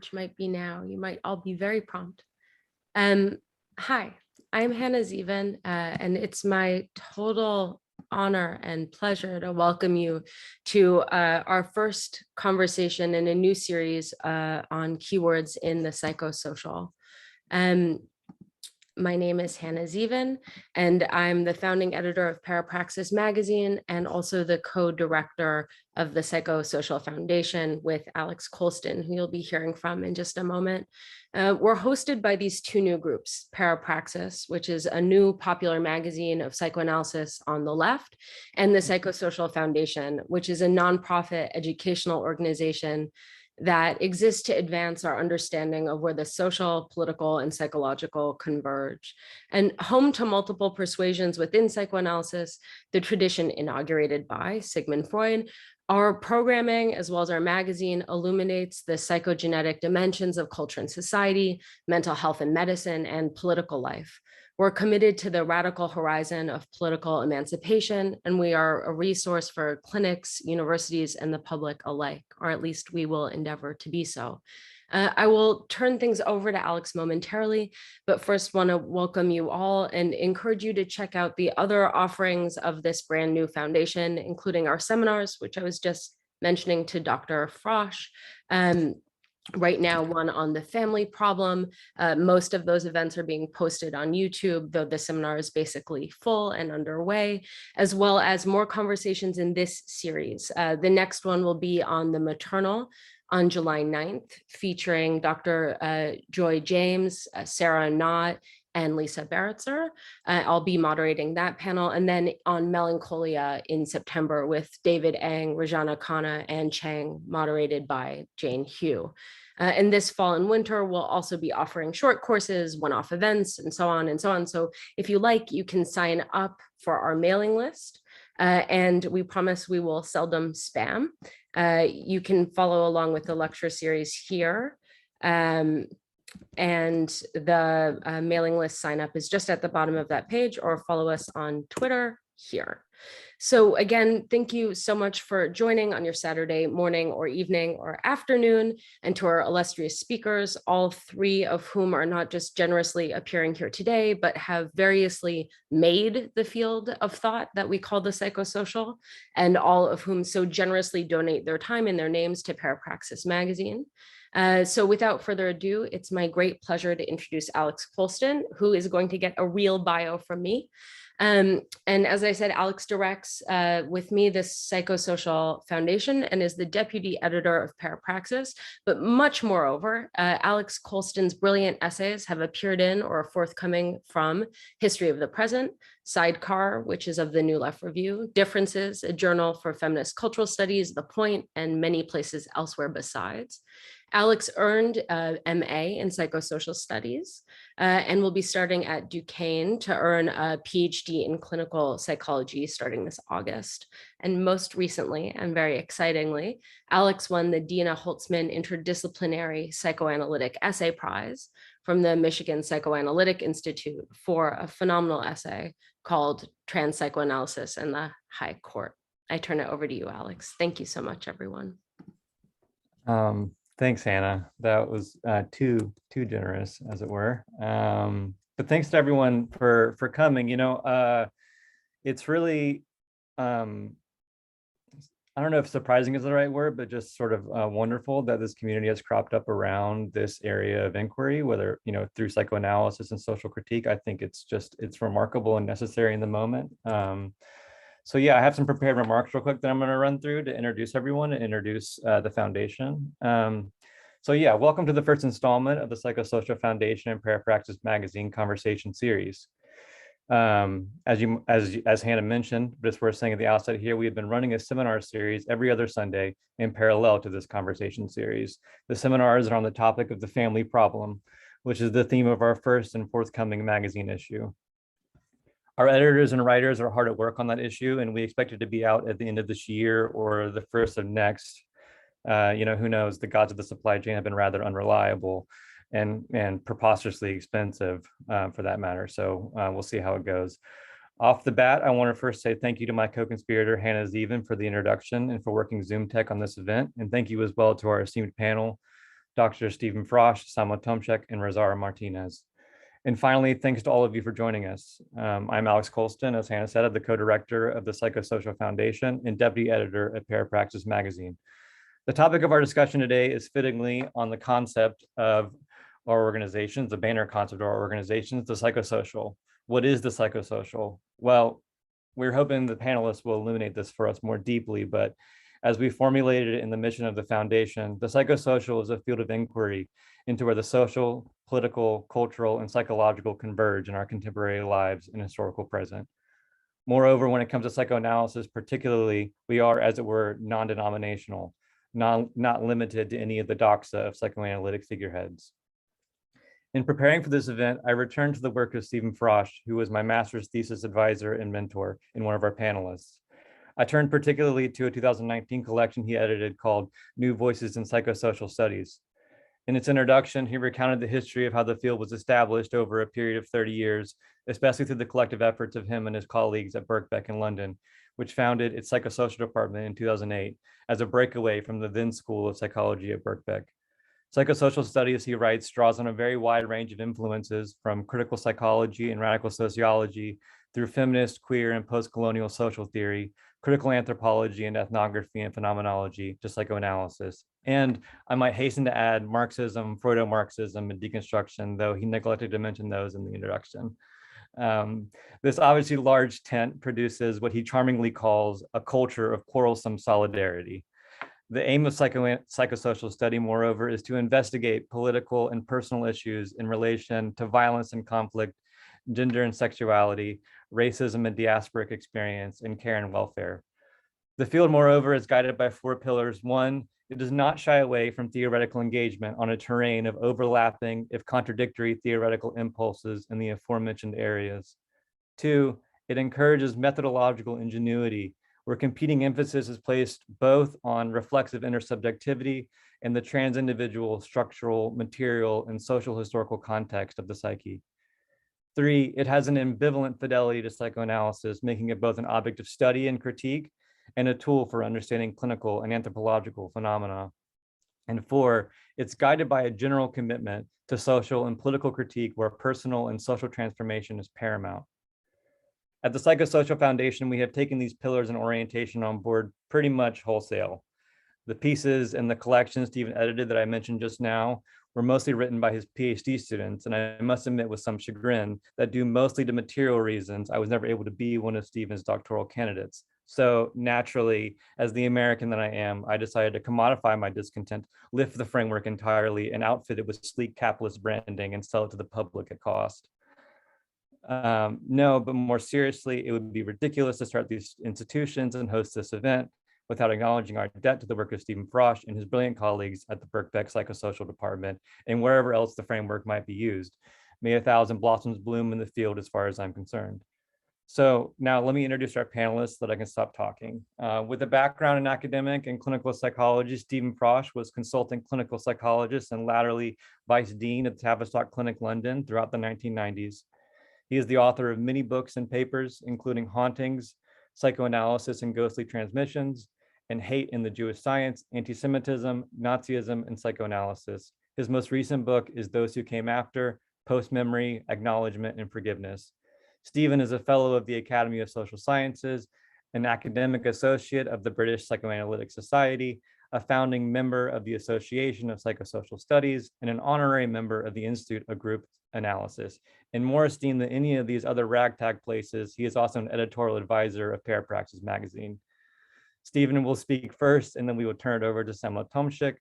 which might be now. You might all be very prompt. Hi, I'm Hannah Zeven, and it's my total honor and pleasure to welcome you to our first conversation in a new series on keywords in the psychosocial. My name is Hannah Zeven, and I'm the founding editor of Parapraxis magazine and also the co-director of the Psychosocial Foundation with Alex Colston, who you'll be hearing from in just a moment. We're hosted by these two new groups, Parapraxis, which is a new popular magazine of psychoanalysis on the left, and the Psychosocial Foundation, which is a nonprofit educational organization that exists to advance our understanding of where the social, political, and psychological converge. And home to multiple persuasions within psychoanalysis, the tradition inaugurated by Sigmund Freud, our programming, as well as our magazine, illuminates the psychogenetic dimensions of culture and society, mental health and medicine, and political life. We're committed to the radical horizon of political emancipation, and we are a resource for clinics, universities, and the public alike, or at least we will endeavor to be so. I will turn things over to Alex momentarily, but first want to welcome you all and encourage you to check out the other offerings of this brand new foundation, including our seminars, which I was just mentioning to Dr. Frosh. Right now, one on the family problem. Most of those events are being posted on YouTube, though the seminar is basically full and underway, as well as more conversations in this series. The next one will be on the maternal on July 9th, featuring Dr. Joy James, Sarah Knott, and Lisa Baratzer. I'll be moderating that panel. And then on melancholia in September with David Eng, Rajana Khanna, and Chang, moderated by Jane Hugh. And this fall and winter, we'll also be offering short courses, one-off events, and so on and so on. So if you like, you can sign up for our mailing list. And we promise we will seldom spam. You can follow along with the lecture series here. And the mailing list sign up is just at the bottom of that page, or follow us on Twitter here. So again, thank you so much for joining on your Saturday morning or evening or afternoon, and to our illustrious speakers, all three of whom are not just generously appearing here today, but have variously made the field of thought that we call the psychosocial, and all of whom so generously donate their time and their names to Parapraxis magazine. So without further ado, it's my great pleasure to introduce Alex Colston, who is going to get a real bio from me. And as I said, Alex directs with me the Psychosocial Foundation and is the deputy editor of Parapraxis. But much moreover, Alex Colston's brilliant essays have appeared in or are forthcoming from History of the Present, Sidecar, which is of the New Left Review, Differences, a journal for feminist cultural studies, The Point, and many places elsewhere besides. Alex earned MA in psychosocial studies and will be starting at Duquesne to earn a PhD in clinical psychology starting this August. And most recently, and very excitingly, Alex won the Dina Holtzman Interdisciplinary Psychoanalytic Essay Prize from the Michigan Psychoanalytic Institute for a phenomenal essay called Psychoanalysis and the High Court. I turn it over to you, Alex. Thank you so much, everyone. Thanks, Hannah. That was too generous, as it were. But thanks to everyone for coming. You know, it's really, I don't know if surprising is the right word, but just sort of wonderful that this community has cropped up around this area of inquiry, whether, you know, through psychoanalysis and social critique. I think it's remarkable and necessary in the moment. So yeah, I have some prepared remarks real quick that I'm going to run through to introduce everyone and introduce the foundation. So yeah, welcome to the first installment of the Psychosocial Foundation and Parapraxis magazine conversation series. As Hannah mentioned, but it's worth saying at the outset here, we have been running a seminar series every other Sunday in parallel to this conversation series. The seminars are on the topic of the family problem, which is the theme of our first and forthcoming magazine issue. Our editors and writers are hard at work on that issue, and we expect it to be out at the end of this year or the first of next. You know, who knows? The gods of the supply chain have been rather unreliable and preposterously expensive for that matter. So we'll see how it goes. Off the bat, I want to first say thank you to my co-conspirator, Hannah Zeven, for the introduction and for working Zoom tech on this event. And thank you as well to our esteemed panel, Dr. Stephen Frosh, Samo Tomshik, and Rosario Martinez. And finally, thanks to all of you for joining us. I'm Alex Colston, as Hannah said, the co-director of the Psychosocial Foundation and deputy editor at Parapraxis magazine. The topic of our discussion today is fittingly on the concept of our organizations, the banner concept of our organizations, the psychosocial. What is the psychosocial? Well, we're hoping the panelists will illuminate this for us more deeply, but as we formulated it in the mission of the foundation, the psychosocial is a field of inquiry into where the social, political, cultural, and psychological converge in our contemporary lives and historical present. Moreover, when it comes to psychoanalysis, particularly, we are, as it were, non-denominational, not limited to any of the doxa of psychoanalytic figureheads. In preparing for this event, I returned to the work of Stephen Frosh, who was my master's thesis advisor and mentor and one of our panelists. I turned particularly to a 2019 collection he edited called New Voices in Psychosocial Studies. In its introduction, he recounted the history of how the field was established over a period of 30 years, especially through the collective efforts of him and his colleagues at Birkbeck in London, which founded its psychosocial department in 2008 as a breakaway from the then School of Psychology at Birkbeck. Psychosocial studies, he writes, draws on a very wide range of influences from critical psychology and radical sociology through feminist, queer, and post-colonial social theory, critical anthropology and ethnography and phenomenology to psychoanalysis. And I might hasten to add Marxism, Freudo-Marxism, and deconstruction, though he neglected to mention those in the introduction. This obviously large tent produces what he charmingly calls a culture of quarrelsome solidarity. The aim of psychosocial study, moreover, is to investigate political and personal issues in relation to violence and conflict, gender and sexuality, racism and diasporic experience, and care and welfare. The field, moreover, is guided by 4 pillars. 1, it does not shy away from theoretical engagement on a terrain of overlapping, if contradictory, theoretical impulses in the aforementioned areas. 2, it encourages methodological ingenuity, where competing emphasis is placed both on reflexive intersubjectivity and the trans-individual, structural, material, and social historical context of the psyche. 3, it has an ambivalent fidelity to psychoanalysis, making it both an object of study and critique and a tool for understanding clinical and anthropological phenomena. And 4, it's guided by a general commitment to social and political critique where personal and social transformation is paramount. At the Psychosocial Foundation, we have taken these pillars and orientation on board pretty much wholesale. The pieces and the collections Stephen edited that I mentioned just now were mostly written by his PhD students, and I must admit with some chagrin that due mostly to material reasons, I was never able to be one of Stephen's doctoral candidates. So naturally, as the American that I am, I decided to commodify my discontent, lift the framework entirely, and outfit it with sleek capitalist branding and sell it to the public at cost. No, but more seriously, it would be ridiculous to start these institutions and host this event without acknowledging our debt to the work of Stephen Frosh and his brilliant colleagues at the Birkbeck Psychosocial Department and wherever else the framework might be used. May 1,000 blossoms bloom in the field as far as I'm concerned. So now let me introduce our panelists so that I can stop talking. With a background in academic and clinical psychology, Stephen Frosh was consulting clinical psychologist and latterly vice dean at the Tavistock Clinic, London throughout the 1990s. He is the author of many books and papers, including Hauntings, Psychoanalysis and Ghostly Transmissions, and Hate in the Jewish Science, Anti-Semitism, Nazism, and Psychoanalysis. His most recent book is Those Who Came After, Post-Memory, Acknowledgement, and Forgiveness. Stephen is a fellow of the Academy of Social Sciences, an academic associate of the British Psychoanalytic Society, a founding member of the Association of Psychosocial Studies, and an honorary member of the Institute of Group Analysis. And more esteemed than any of these other ragtag places, he is also an editorial advisor of Parapraxis magazine. Stephen will speak first, and then we will turn it over to Samo Tomshik,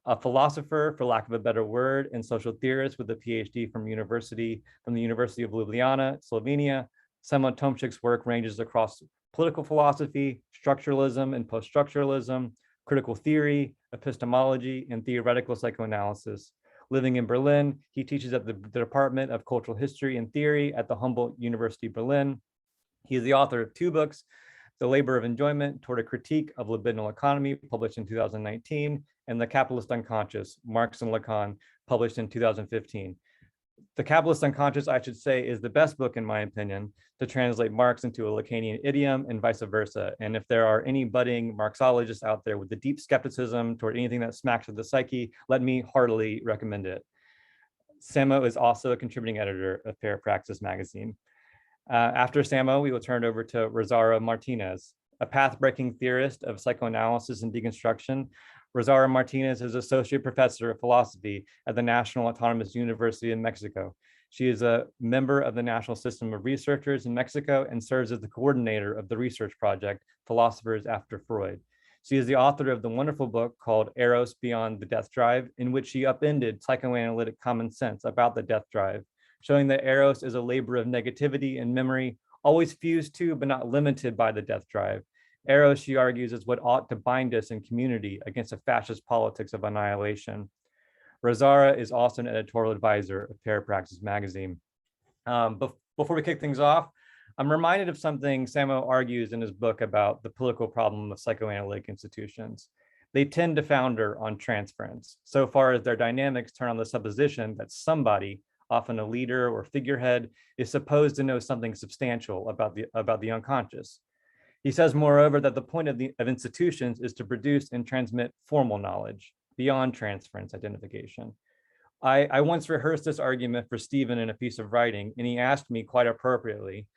a philosopher, for lack of a better word, and social theorist with a PhD from the University of Ljubljana, Slovenia. Samo Tomšik's work ranges across political philosophy, structuralism and post-structuralism, critical theory, epistemology, and theoretical psychoanalysis. Living in Berlin, he teaches at the Department of Cultural History and Theory at the Humboldt University Berlin. He is the author of 2 books, The Labor of Enjoyment Toward a Critique of Libidinal Economy, published in 2019, and The Capitalist Unconscious, Marx and Lacan, published in 2015. The Capitalist Unconscious, I should say, is the best book, in my opinion, to translate Marx into a Lacanian idiom and vice versa. And if there are any budding Marxologists out there with a deep skepticism toward anything that smacks of the psyche, let me heartily recommend it. Samo is also a contributing editor of Parapraxis magazine. After Samo, we will turn it over to Rosario Martinez, a path-breaking theorist of psychoanalysis and deconstruction. Rosario Martinez is Associate Professor of Philosophy at the National Autonomous University in Mexico. She is a member of the National System of Researchers in Mexico and serves as the coordinator of the research project, Philosophers After Freud. She is the author of the wonderful book called Eros Beyond the Death Drive, in which she upended psychoanalytic common sense about the death drive, showing that Eros is a labor of negativity and memory, always fused to but not limited by the death drive. Eros, she argues, is what ought to bind us in community against a fascist politics of annihilation. Rosaura is also an editorial advisor of Parapraxis magazine. Before we kick things off, I'm reminded of something Samo argues in his book about the political problem of psychoanalytic institutions. They tend to founder on transference, so far as their dynamics turn on the supposition that somebody, often a leader or figurehead, is supposed to know something substantial about the unconscious. He says, moreover, that the point of institutions is to produce and transmit formal knowledge beyond transference identification. I once rehearsed this argument for Stephen in a piece of writing, and he asked me quite appropriately,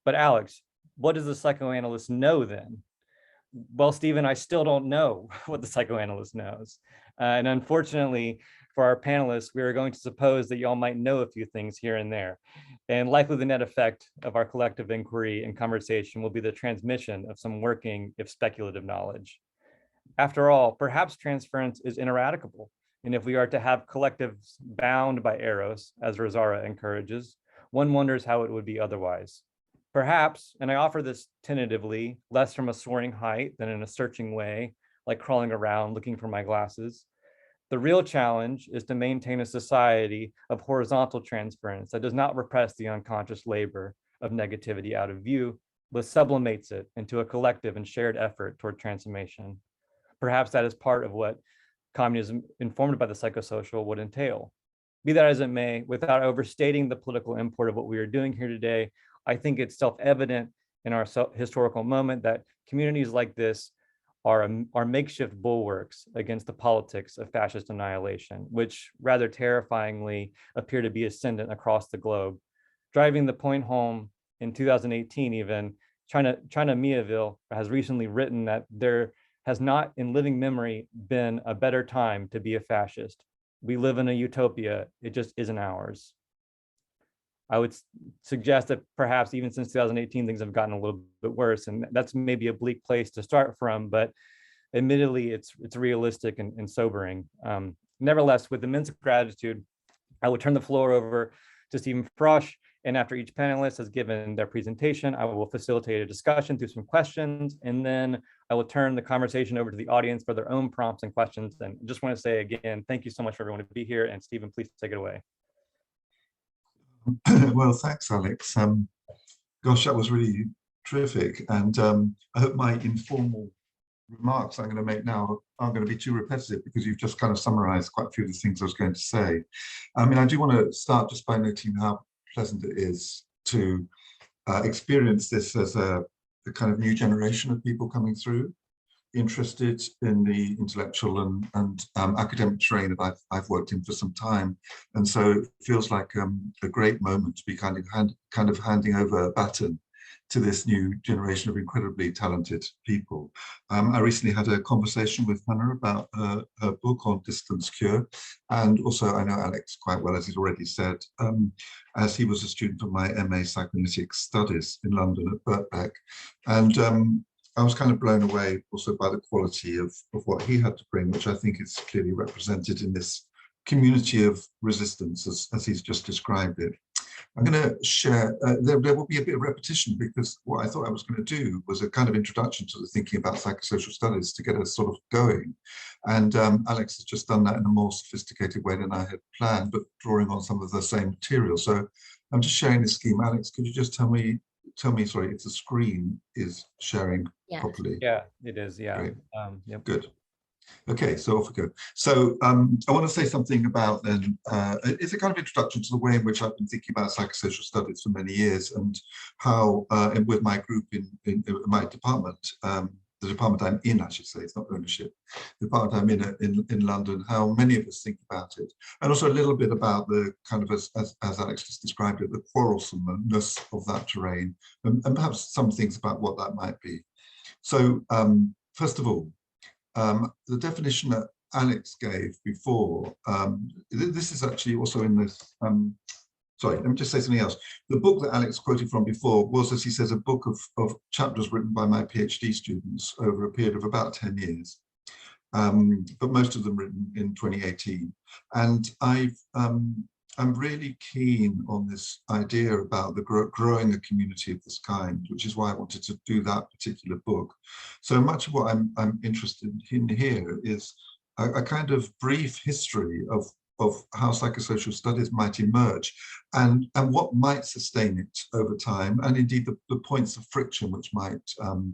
but Alex, what does the psychoanalyst know then? Well, Stephen, I still don't know what the psychoanalyst knows. And unfortunately, for our panelists, we are going to suppose that y'all might know a few things here and there. And likely the net effect of our collective inquiry and conversation will be the transmission of some working, if speculative, knowledge. After all, perhaps transference is ineradicable. And if we are to have collectives bound by Eros, as Rosaura encourages, one wonders how it would be otherwise. Perhaps, and I offer this tentatively, less from a soaring height than in a searching way, like crawling around looking for my glasses, the real challenge is to maintain a society of horizontal transference that does not repress the unconscious labor of negativity out of view, but sublimates it into a collective and shared effort toward transformation. Perhaps that is part of what communism informed by the psychosocial would entail. Be that as it may, without overstating the political import of what we are doing here today, I think it's self-evident in our historical moment that communities like this are makeshift bulwarks against the politics of fascist annihilation, which rather terrifyingly appear to be ascendant across the globe. Driving the point home in 2018 even, China Miéville has recently written that there has not in living memory been a better time to be a fascist. We live in a utopia, it just isn't ours. I would suggest that perhaps even since 2018, things have gotten a little bit worse, and that's maybe a bleak place to start from, but admittedly, it's realistic and sobering. Nevertheless, with immense gratitude, I will turn the floor over to Stephen Frosh, and after each panelist has given their presentation, I will facilitate a discussion through some questions, and then I will turn the conversation over to the audience for their own prompts and questions. And just want to say again, thank you so much for everyone to be here, and Stephen, please take it away. Well, thanks, Alex. Gosh, that was really terrific. And I hope my informal remarks I'm going to make now aren't going to be too repetitive, because you've just kind of summarized quite a few of the things I was going to say. I mean, I do want to start just by noting how pleasant it is to experience this as a kind of new generation of people coming through, interested in the intellectual and academic terrain that I've worked in for some time. And so it feels like a great moment to be kind of handing over a baton to this new generation of incredibly talented people. I recently had a conversation with Hannah about her book on Distance Cure. And also I know Alex quite well, as he's already said, as he was a student of my MA Psychoanalytic Studies in London at Birkbeck. And I was kind of blown away also by the quality of what he had to bring, which I think is clearly represented in this community of resistance as he's just described it. I'm going to share, there will be a bit of repetition, because what I thought I was going to do was a kind of introduction to the thinking about psychosocial studies to get us sort of going. And Alex has just done that in a more sophisticated way than I had planned, but drawing on some of the same material. So I'm just sharing this scheme. Alex, could you just tell me, sorry, if the screen is sharing properly? Yeah, it is, yeah. Great. Yep. Good. Okay, so off we go. So I want to say something about then, it's a kind of introduction to the way in which I've been thinking about psychosocial studies for many years, and how, and with my group in my department, the department I'm in, I should say, it's not ownership, the department I'm in London, how many of us think about it, and also a little bit about the kind of, as Alex just described it, the quarrelsomeness of that terrain, and perhaps some things about what that might be. So first of all, the definition that Alex gave before, this is actually also in this, sorry, let me just say something else. The book that Alex quoted from before was, as he says, a book of chapters written by my PhD students over a period of about 10 years, but most of them written in 2018. And I'm really keen on this idea about the growing a community of this kind, which is why I wanted to do that particular book. So much of what I'm interested in here is a kind of brief history of how psychosocial studies might emerge and what might sustain it over time, and indeed the points of friction which might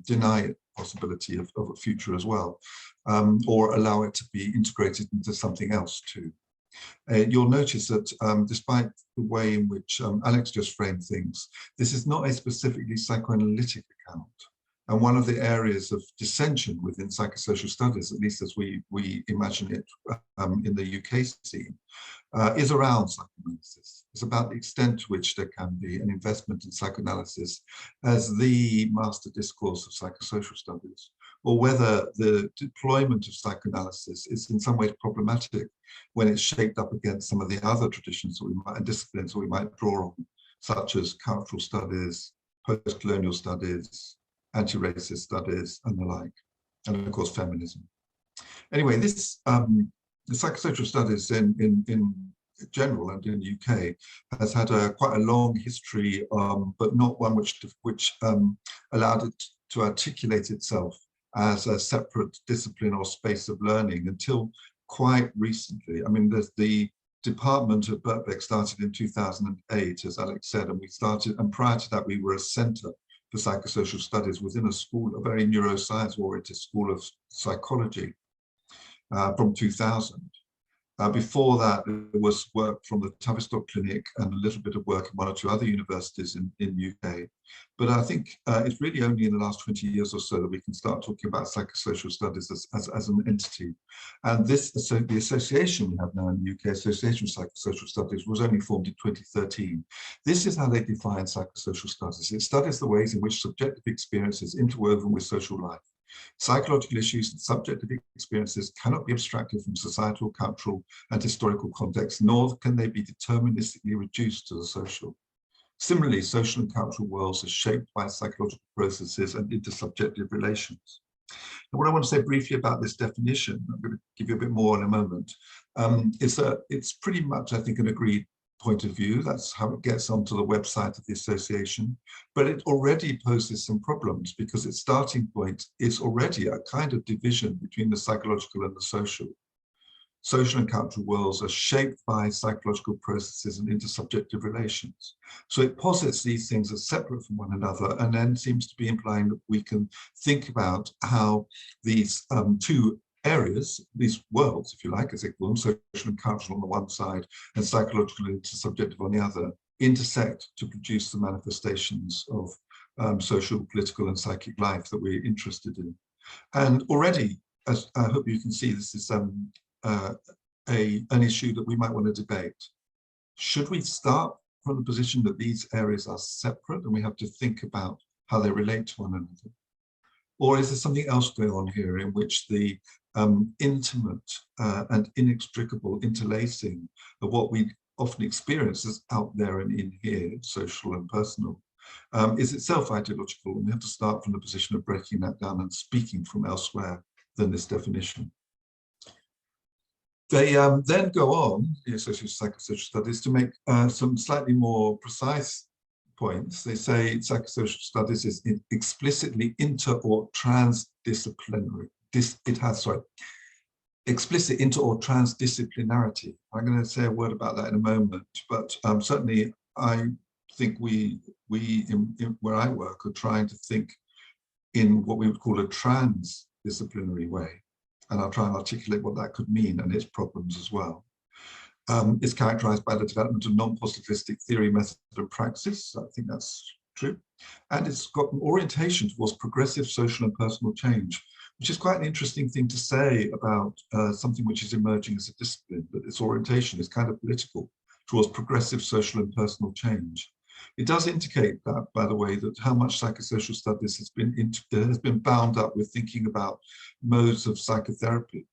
deny it possibility of a future as well, or allow it to be integrated into something else too. You'll notice that despite the way in which Alex just framed things, this is not a specifically psychoanalytic account. And one of the areas of dissension within psychosocial studies, at least as we imagine it in the UK scene, is around psychoanalysis. It's about the extent to which there can be an investment in psychoanalysis as the master discourse of psychosocial studies, or whether the deployment of psychoanalysis is in some ways problematic when it's shaped up against some of the other traditions that we might, and disciplines that we might draw on, such as cultural studies, post-colonial studies, anti-racist studies, and the like, and of course feminism. Anyway, this the psychosocial studies in general and in the UK has had quite a long history, but not one which allowed it to articulate itself as a separate discipline or space of learning until quite recently. I mean, the department at Birkbeck started in 2008, as Alex said, and we started, and prior to that, we were a centre for psychosocial studies within a school, a very neuroscience-oriented school of psychology from 2000. Before that, there was work from the Tavistock Clinic and a little bit of work in one or two other universities in the UK. But I think it's really only in the last 20 years or so that we can start talking about psychosocial studies as an entity. And this, so the association we have now in the UK, Association of Psychosocial Studies, was only formed in 2013. This is how they define psychosocial studies. It studies the ways in which subjective experience is interwoven with social life. Psychological issues and subjective experiences cannot be abstracted from societal, cultural, and historical contexts, nor can they be deterministically reduced to the social. Similarly, social and cultural worlds are shaped by psychological processes and intersubjective relations. And what I want to say briefly about this definition, I'm going to give you a bit more in a moment, it's pretty much, I think, an agreed point of view. That's how it gets onto the website of the association, but it already poses some problems because its starting point is already a kind of division between the psychological and the social. Social and cultural worlds are shaped by psychological processes and intersubjective relations. So it posits these things as separate from one another, and then seems to be implying that we can think about how these two areas, these worlds, if you like, as they call them, social and cultural on the one side and psychological and intersubjective on the other, intersect to produce the manifestations of social, political and psychic life that we're interested in. And already, as I hope you can see, this is an issue that we might want to debate. Should we start from the position that these areas are separate and we have to think about how they relate to one another? Or is there something else going on here in which the intimate and inextricable interlacing of what we often experience as out there and in here, social and personal, is itself ideological? And we have to start from the position of breaking that down and speaking from elsewhere than this definition. They then go on, the Association of Psychosocial Studies, to make some slightly more precise points. They say psychosocial studies is explicitly inter or transdisciplinary. It has explicit inter or transdisciplinarity. I'm going to say a word about that in a moment, but certainly I think we where I work are trying to think in what we would call a transdisciplinary way. and I'll try and articulate what that could mean and its problems as well. It's characterized by the development of non-positivistic theory, method, and praxis. I think that's true. And it's got an orientation towards progressive social and personal change, which is quite an interesting thing to say about something which is emerging as a discipline, but its orientation is kind of political towards progressive social and personal change. It does indicate that, by the way, that how much psychosocial studies has been bound up with thinking about modes of psychotherapy,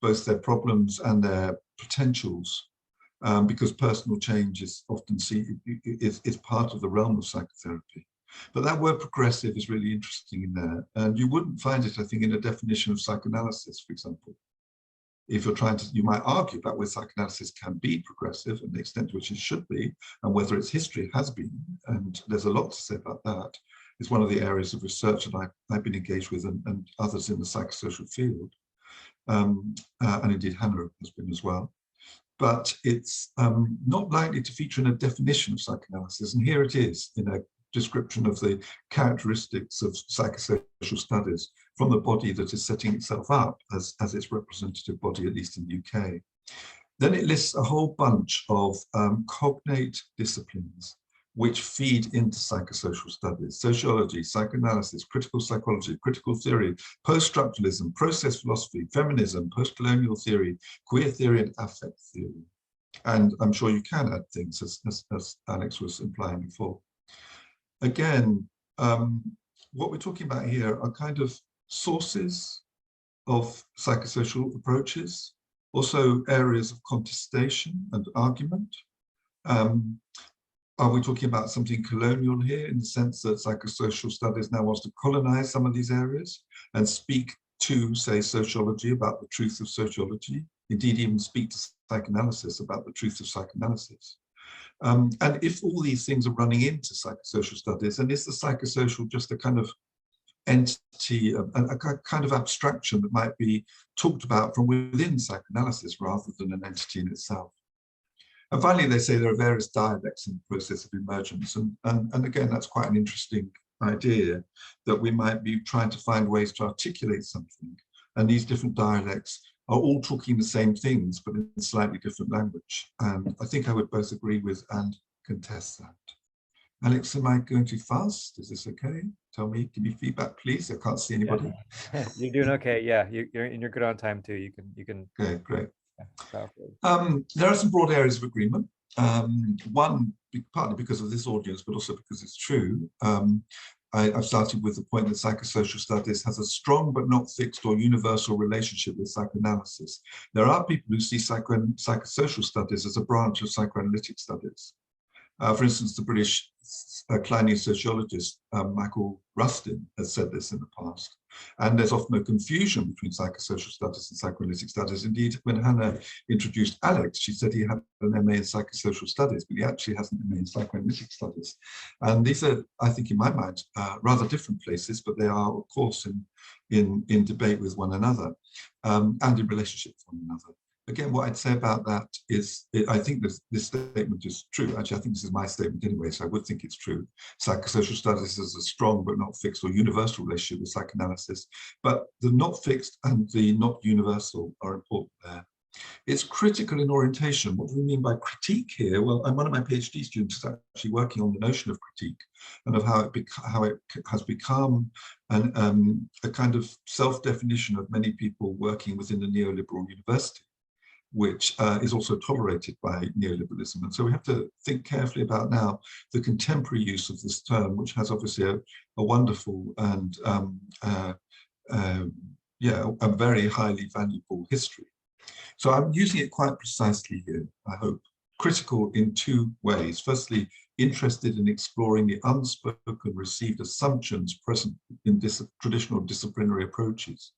both their problems and their potentials, because personal change is often is part of the realm of psychotherapy. But that word progressive is really interesting in there, and you wouldn't find it, I think, in a definition of psychoanalysis, for example. If you're trying to, you might argue about whether psychoanalysis can be progressive and the extent to which it should be, and whether its history has been, and there's a lot to say about that. It's one of the areas of research that I've been engaged with, and others in the psychosocial field, and indeed Hannah has been as well. But it's not likely to feature in a definition of psychoanalysis, and here it is in a description of the characteristics of psychosocial studies from the body that is setting itself up as its representative body, at least in the UK. Then it lists a whole bunch of cognate disciplines which feed into psychosocial studies: sociology, psychoanalysis, critical psychology, critical theory, post-structuralism, process philosophy, feminism, post-colonial theory, queer theory, and affect theory. And I'm sure you can add things, as Alex was implying before. Again, what we're talking about here are kind of sources of psychosocial approaches, also areas of contestation and argument. Are we talking about something colonial here, in the sense that psychosocial studies now wants to colonize some of these areas and speak to, say, sociology about the truth of sociology, indeed even speak to psychoanalysis about the truth of psychoanalysis? And if all these things are running into psychosocial studies, then is the psychosocial just a kind of entity, a kind of abstraction that might be talked about from within psychoanalysis rather than an entity in itself? And finally, they say there are various dialects in the process of emergence. And again, that's quite an interesting idea, that we might be trying to find ways to articulate something. And these different dialects are all talking the same things, but in slightly different language. And I think I would both agree with and contest that. Alex, am I going too fast? Is this okay? Tell me, give me feedback, please. I can't see anybody. Yeah. You're doing okay. Yeah, you're good on time too. You can. Okay, great. There are some broad areas of agreement. One, partly because of this audience, but also because it's true. I've started with the point that psychosocial studies has a strong but not fixed or universal relationship with psychoanalysis. There are people who see psychosocial studies as a branch of psychoanalytic studies. For instance, the British Kleinian sociologist Michael Rustin has said this in the past. And there's often a confusion between psychosocial studies and psychoanalytic studies. Indeed, when Hannah introduced Alex, she said he had an MA in psychosocial studies, but he actually has an MA in psychoanalytic studies. And these are, I think, in my mind, rather different places, but they are, of course, in debate with one another and in relationship with one another. Again, what I'd say about that is, I think this statement is true. Actually, I think this is my statement anyway, so I would think it's true. Psychosocial studies is a strong but not fixed or universal relationship with psychoanalysis, but the not fixed and the not universal are important there. It's critical in orientation. What do we mean by critique here? Well, I'm one of my PhD students is actually working on the notion of critique and of how it has become a kind of self-definition of many people working within the neoliberal university, which is also tolerated by neoliberalism. And so we have to think carefully about now the contemporary use of this term, which has obviously a wonderful and a very highly valuable history. So I'm using it quite precisely here, I hope. Critical in two ways. Firstly, interested in exploring the unspoken received assumptions present in traditional disciplinary approaches.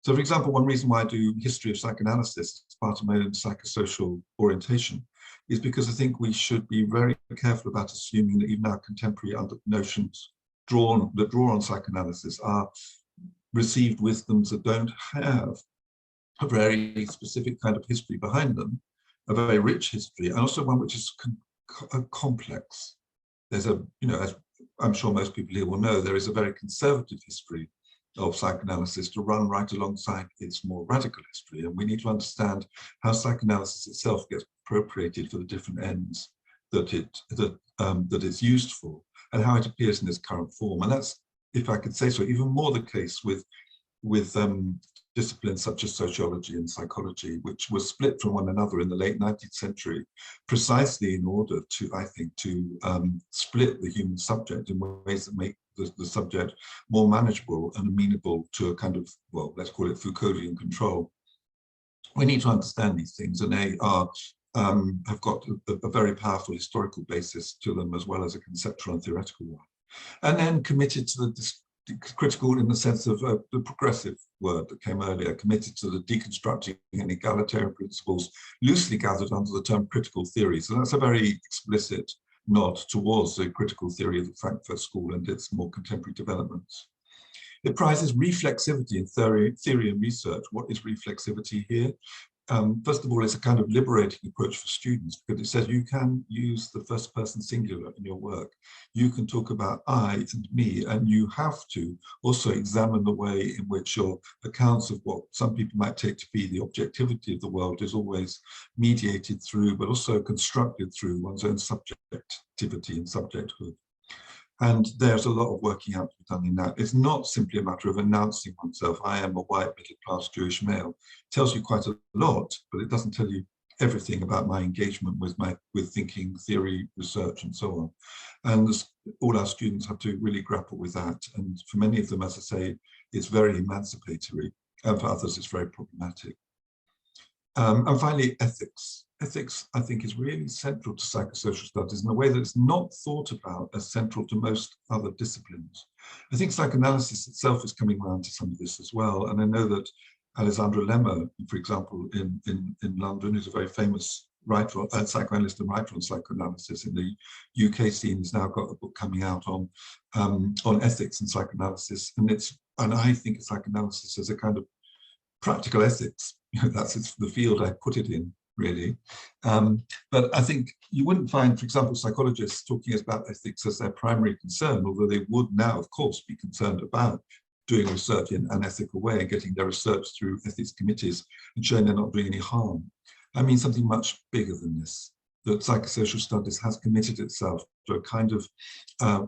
So, for example, one reason why I do history of psychoanalysis as part of my own psychosocial orientation is because I think we should be very careful about assuming that even our contemporary notions that draw on psychoanalysis are received wisdoms that don't have a very specific kind of history behind them, a very rich history, and also one which is complex. There's as I'm sure most people here will know, there is a very conservative history of psychoanalysis to run right alongside its more radical history. And we need to understand how psychoanalysis itself gets appropriated for the different ends that it's used for, and how it appears in its current form. And that's, if I could say so, even more the case with disciplines such as sociology and psychology, which were split from one another in the late 19th century, precisely in order to, I think, to split the human subject in ways that make the subject more manageable and amenable to a kind of, well, let's call it Foucauldian control. We need to understand these things, and they are have got a very powerful historical basis to them, as well as a conceptual and theoretical one. And then committed to the critical, in the sense of the progressive word that came earlier, committed to the deconstructing and egalitarian principles loosely gathered under the term critical theory. So that's a very explicit nod towards the critical theory of the Frankfurt School and its more contemporary developments. It prizes reflexivity in theory and research. What is reflexivity here? First of all, it's a kind of liberating approach for students, because it says you can use the first person singular in your work. You can talk about I and me, and you have to also examine the way in which your accounts of what some people might take to be the objectivity of the world is always mediated through, but also constructed through one's own subjectivity and subjecthood. And there's a lot of working out to be done in that. It's not simply a matter of announcing oneself, I am a white middle-class Jewish male. It tells you quite a lot, but it doesn't tell you everything about my engagement with thinking, theory, research, and so on. And all our students have to really grapple with that. And for many of them, as I say, it's very emancipatory, and for others, it's very problematic. And finally, ethics. Ethics, I think, is really central to psychosocial studies in a way that it's not thought about as central to most other disciplines. I think psychoanalysis itself is coming around to some of this as well. And I know that Alessandro Lemma, for example, in London, who's a very famous writer, psychoanalyst and writer on psychoanalysis in the UK scene, has now got a book coming out on ethics and psychoanalysis. And I think of psychoanalysis as a kind of practical ethics. That's the field I put it in, really. But I think you wouldn't find, for example, psychologists talking about ethics as their primary concern, although they would now, of course, be concerned about doing research in an ethical way and getting their research through ethics committees and showing they're not doing any harm. I mean something much bigger than this, that psychosocial studies has committed itself to a kind of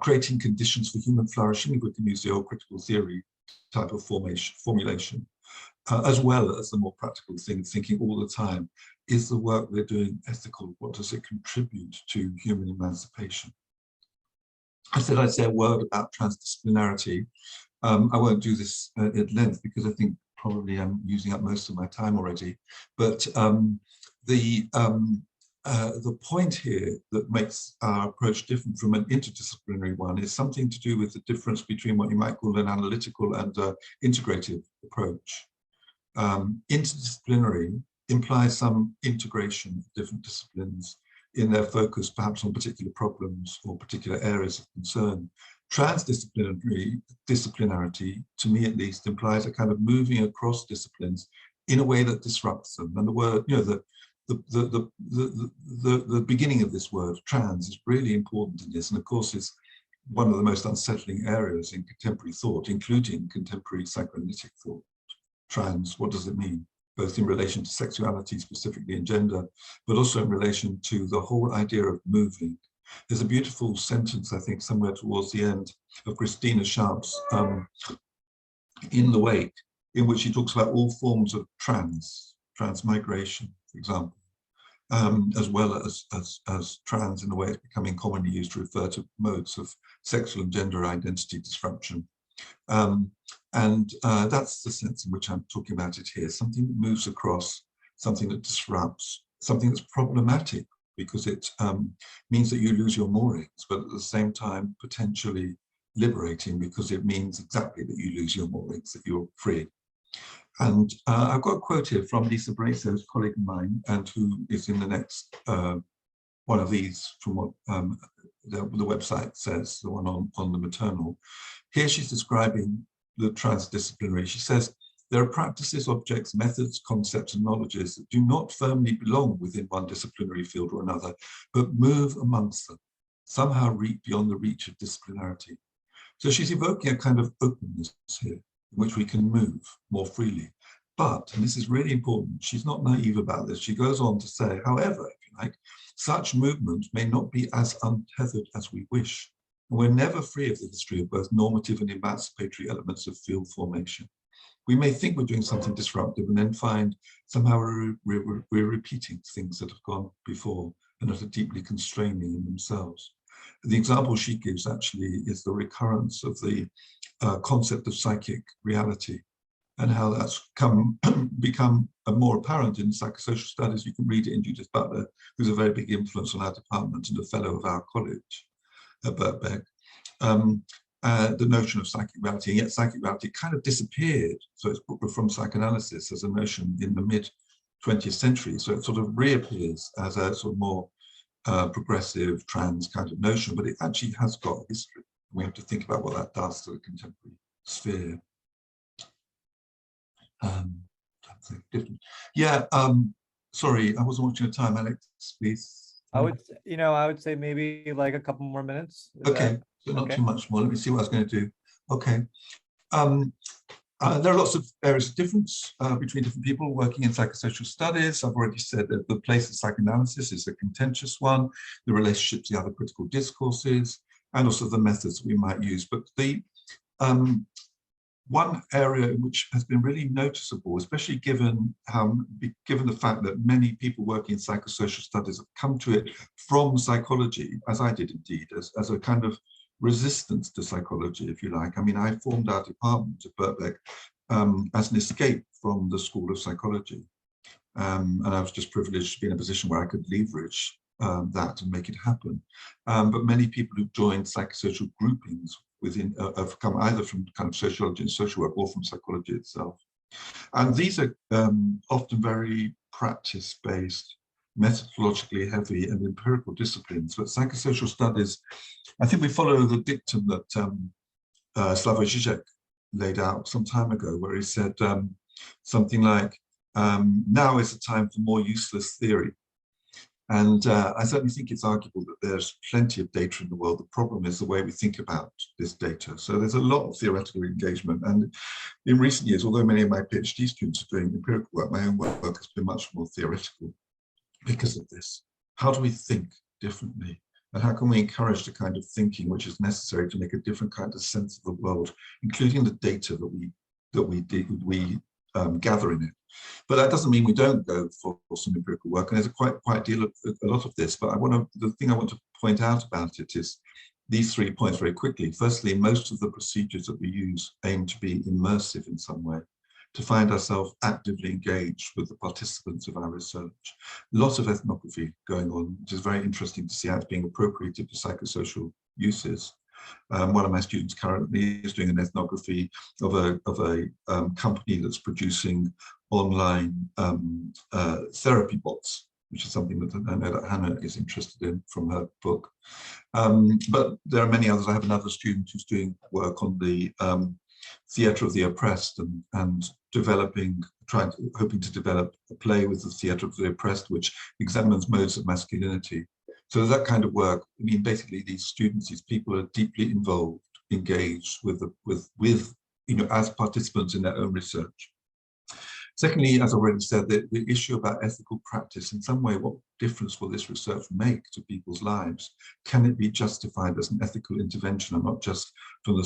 creating conditions for human flourishing, if we can use the old critical theory type of formulation. As well as the more practical thing, thinking all the time, is the work they're doing ethical? What does it contribute to human emancipation? I said I'd say a word about transdisciplinarity. I won't do this at length because I think probably I'm using up most of my time already. But the point here that makes our approach different from an interdisciplinary one is something to do with the difference between what you might call an analytical and integrative approach. Interdisciplinary implies some integration of different disciplines in their focus, perhaps on particular problems or particular areas of concern. Transdisciplinarity, to me at least, implies a kind of moving across disciplines in a way that disrupts them. And the word, the beginning of this word, trans, is really important in this, and of course is one of the most unsettling areas in contemporary thought, including contemporary psychoanalytic thought. Trans, what does it mean? Both in relation to sexuality, specifically in gender, but also in relation to the whole idea of moving. There's a beautiful sentence, I think, somewhere towards the end of Christina Sharp's In the Wake, in which she talks about all forms of transmigration, for example, as well as trans in a way it's becoming commonly used to refer to modes of sexual and gender identity disruption. That's the sense in which I'm talking about it here, something that moves across, something that disrupts, something that's problematic because it means that you lose your moorings, but at the same time potentially liberating because it means exactly that you lose your moorings, that you're free. And I've got a quote here from Lisa Braso, a colleague of mine, and who is in the next one of these from what the website says, the one on the maternal. Here she's describing the transdisciplinary. She says, there are practices, objects, methods, concepts, and knowledges that do not firmly belong within one disciplinary field or another, but move amongst them, somehow reach beyond the reach of disciplinarity. So she's evoking a kind of openness here, in which we can move more freely. But, and this is really important, she's not naive about this. She goes on to say, however, if you like, such movement may not be as untethered as we wish. And we're never free of the history of both normative and emancipatory elements of field formation. We may think we're doing something disruptive and then find somehow we're repeating things that have gone before and that are deeply constraining in themselves. The example she gives actually is the recurrence of the concept of psychic reality and how that's become more apparent in psychosocial studies. You can read it in Judith Butler, who's a very big influence on our department and a fellow of our college at Birkbeck. The notion of psychic reality, and yet psychic reality kind of disappeared. So it's from psychoanalysis as a notion in the mid-20th century. So it sort of reappears as a sort of more progressive trans kind of notion, but it actually has got a history. We have to think about what that does to the contemporary sphere. Yeah, sorry, I wasn't watching the time. Alex, please. I would say maybe like a couple more minutes. Okay, so not too much more. Let me see what I was going to do. Okay. There are lots of areas of difference between different people working in psychosocial studies. I've already said that the place of psychoanalysis is a contentious one, the relationship to the other critical discourses, and also the methods we might use. But the one area which has been really noticeable, especially given the fact that many people working in psychosocial studies have come to it from psychology, as I did indeed, as a kind of resistance to psychology, if you like. I mean, I formed our department at Birkbeck as an escape from the School of Psychology. And I was just privileged to be in a position where I could leverage that and make it happen. But many people who joined psychosocial groupings within have come either from kind of sociology and social work or from psychology itself. And these are often very practice-based, methodologically heavy and empirical disciplines. But psychosocial studies, I think we follow the dictum that Slavoj Žižek laid out some time ago, where he said something like, now is the time for more useless theory. And I certainly think it's arguable that there's plenty of data in the world. The problem is the way we think about this data. So there's a lot of theoretical engagement. And in recent years, although many of my PhD students are doing empirical work, my own work has been much more theoretical because of this. How do we think differently? And how can we encourage the kind of thinking which is necessary to make a different kind of sense of the world, including the data that we gather in it? But that doesn't mean we don't go for some empirical work, and there's a lot of this. But the thing I want to point out about it is these 3 points very quickly. Firstly, most of the procedures that we use aim to be immersive in some way, to find ourselves actively engaged with the participants of our research. Lots of ethnography going on, which is very interesting to see how it's being appropriated for psychosocial uses. One of my students currently is doing an ethnography of a company that's producing online therapy bots, which is something that I know that Hannah is interested in from her book. But there are many others. I have another student who's doing work on the theatre of the oppressed and hoping to develop a play with the theatre of the oppressed, which examines modes of masculinity. So that kind of work, I mean, basically these students, these people are deeply involved, engaged with as participants in their own research. Secondly, as I already said, the issue about ethical practice, in some way, what difference will this research make to people's lives? Can it be justified as an ethical intervention and not just for the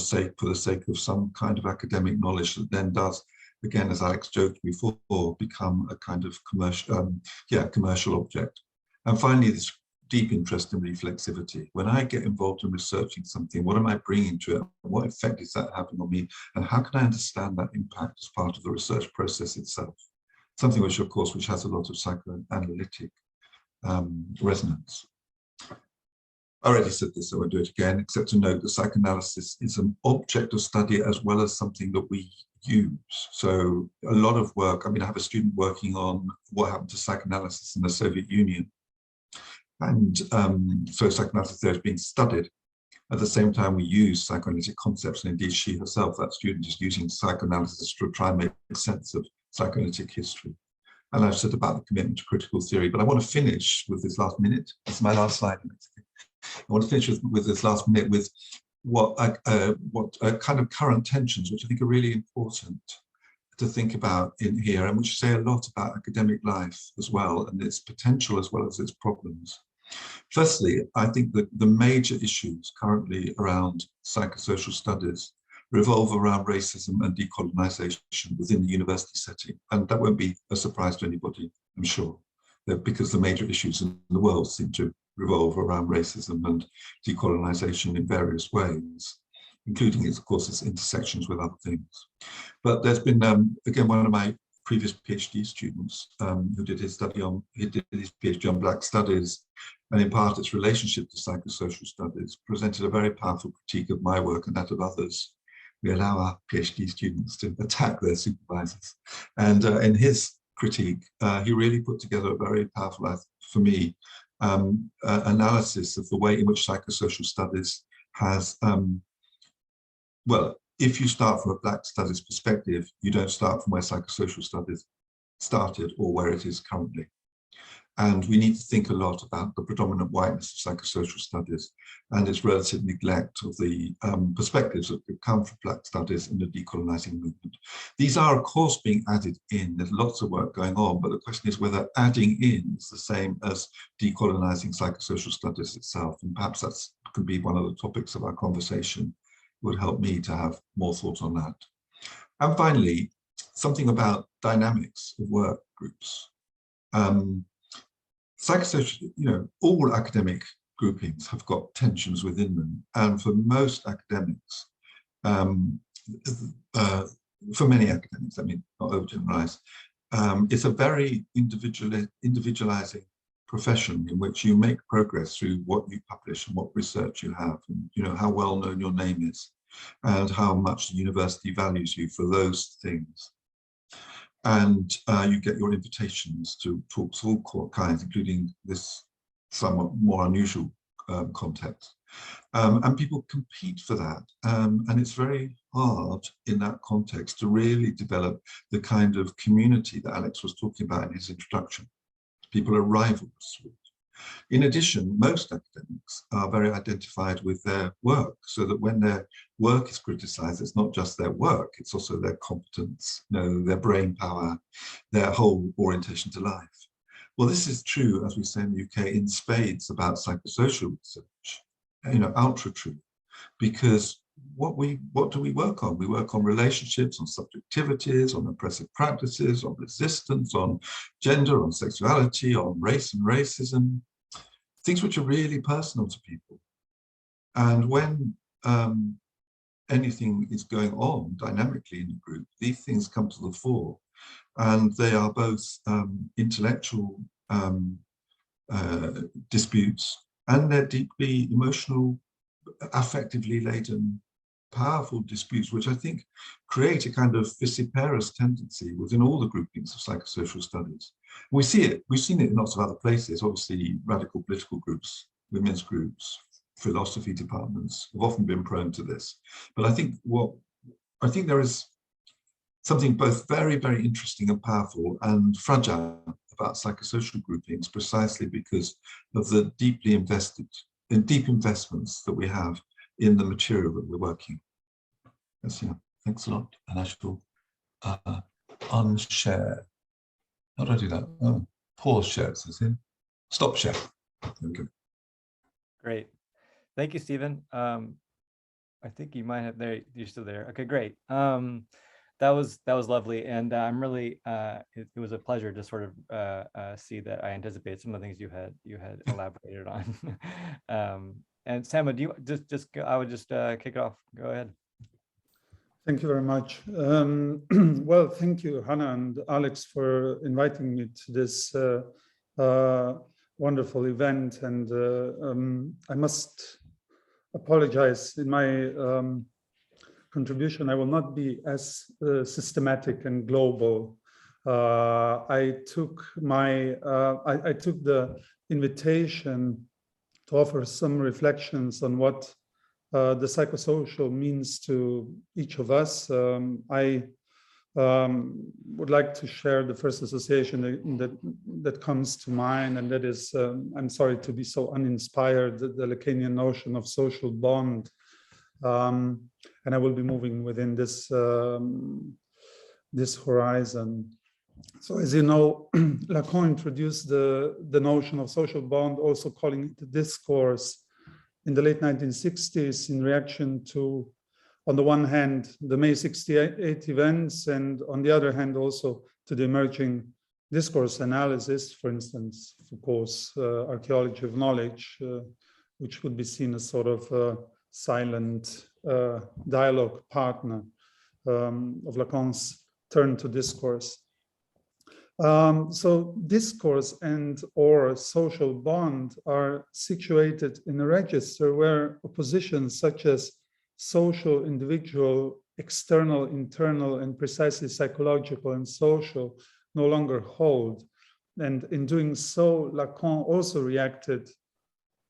sake of some kind of academic knowledge that then does, again, as Alex joked before, become a kind of commercial object? And finally, this deep interest in reflexivity. When I get involved in researching something, what am I bringing to it? What effect is that having on me? And how can I understand that impact as part of the research process itself? Something which, of course, which has a lot of psychoanalytic resonance. I already said this, so I won't do it again, except to note that psychoanalysis is an object of study as well as something that we use. So a lot of work, I mean, I have a student working on what happened to psychoanalysis in the Soviet Union. And so psychoanalysis there is being studied. At the same time, we use psychoanalytic concepts, and indeed she herself, that student, is using psychoanalysis to try and make sense of psychoanalytic history. And I've said about the commitment to critical theory, but I want to finish with this last minute. This is my last slide. I want to finish with this last minute with what kind of current tensions, which I think are really important to think about in here, and which say a lot about academic life as well, and its potential as well as its problems. Firstly, I think that the major issues currently around psychosocial studies revolve around racism and decolonization within the university setting. And that won't be a surprise to anybody, I'm sure, because the major issues in the world seem to revolve around racism and decolonization in various ways, including, of course, its intersections with other things. But there's been, again, one of my previous PhD students who did his PhD on Black studies, and in part its relationship to psychosocial studies, presented a very powerful critique of my work and that of others. We allow our PhD students to attack their supervisors. And in his critique, he really put together a very powerful, for me, analysis of the way in which psychosocial studies has, well, if you start from a Black studies perspective, you don't start from where psychosocial studies started or where it is currently. And we need to think a lot about the predominant whiteness of psychosocial studies and its relative neglect of the perspectives that come from Black studies in the decolonizing movement. These are, of course, being added in. There's lots of work going on, but the question is whether adding in is the same as decolonizing psychosocial studies itself. And perhaps that could be one of the topics of our conversation. Would help me to have more thought on that. And finally, something about dynamics of work groups. Psychosocial, all academic groupings have got tensions within them. And for most academics, for many academics, I mean, not overgeneralize, it's a very individualizing profession in which you make progress through what you publish and what research you have, and how well known your name is, and how much the university values you for those things. And you get your invitations to talks of all kinds, including this somewhat more unusual context. And people compete for that. And it's very hard in that context to really develop the kind of community that Alex was talking about in his introduction. People are rivals. In addition, most academics are very identified with their work, so that when their work is criticized, it's not just their work, it's also their competence, their brain power, their whole orientation to life. Well, this is true, as we say in the UK, in spades about psychosocial research, ultra true, because what do we work on? We work on relationships, on subjectivities, on oppressive practices, on resistance, on gender, on sexuality, on race and racism, things which are really personal to people. And when anything is going on dynamically in a group, these things come to the fore, and they are both intellectual disputes, and they're deeply emotional, affectively laden, powerful disputes, which I think create a kind of vociferous tendency within all the groupings of psychosocial studies. We see it, we've seen it in lots of other places, obviously radical political groups, women's groups, philosophy departments have often been prone to this. But I think there is something both very, very interesting and powerful and fragile about psychosocial groupings, precisely because of the deep investments that we have in the material that we're working. Yes, thanks a lot. And I shall unshare. How do I do that? Oh, pause share, says here. Stop share. There we go. Great. Thank you, Stephen. I think you might have there. You're still there. Okay, great. That was lovely, and I'm really. It was a pleasure to sort of see that I anticipate some of the things you had elaborated on. And Samo, do you just I would just kick it off. Go ahead. Thank you very much. Well, thank you, Hannah and Alex, for inviting me to this wonderful event. And I must apologize in my contribution. I will not be as systematic and global. I took the invitation to offer some reflections on what the psychosocial means to each of us. I would like to share the first association that comes to mind, and that is, I'm sorry to be so uninspired, the Lacanian notion of social bond. And I will be moving within this this horizon. So as you know, Lacan introduced the notion of social bond, also calling it the discourse, in the late 1960s in reaction to, on the one hand, the May 68 events, and on the other hand, also to the emerging discourse analysis, for instance, Foucault's archaeology of knowledge, which could be seen as sort of a silent dialogue partner of Lacan's turn to discourse. So discourse and or social bond are situated in a register where oppositions such as social, individual, external, internal, and precisely psychological and social no longer hold. And in doing so, Lacan also reacted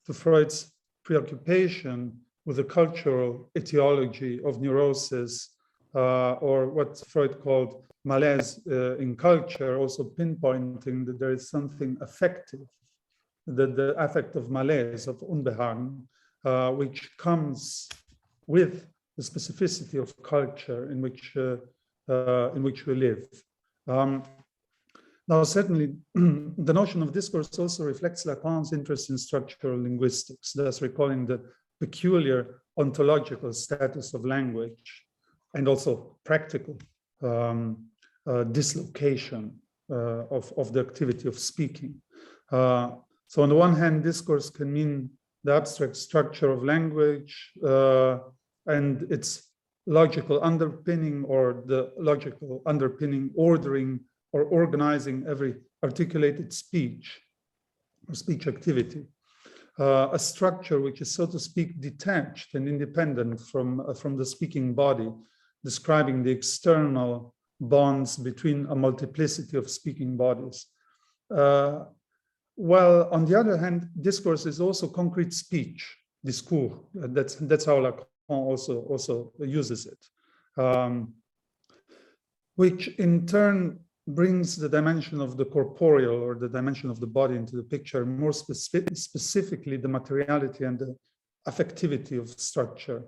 to Freud's preoccupation with the cultural etiology of neurosis, or what Freud called malaise in culture, also pinpointing that there is something affective, that the affect of malaise, of Unbehagen, which comes with the specificity of culture in which we live. Now, certainly, the notion of discourse also reflects Lacan's interest in structural linguistics, thus recalling the peculiar ontological status of language and also practical dislocation of the activity of speaking. So on the one hand, discourse can mean the abstract structure of language and its logical underpinning, or the logical underpinning, ordering or organizing every articulated speech or speech activity. A structure which is, so to speak, detached and independent from the speaking body, describing the external bonds between a multiplicity of speaking bodies. While on the other hand, discourse is also concrete speech, discours. That's how Lacan also uses it, which in turn brings the dimension of the corporeal, or the dimension of the body, into the picture, more specifically the materiality and the affectivity of structure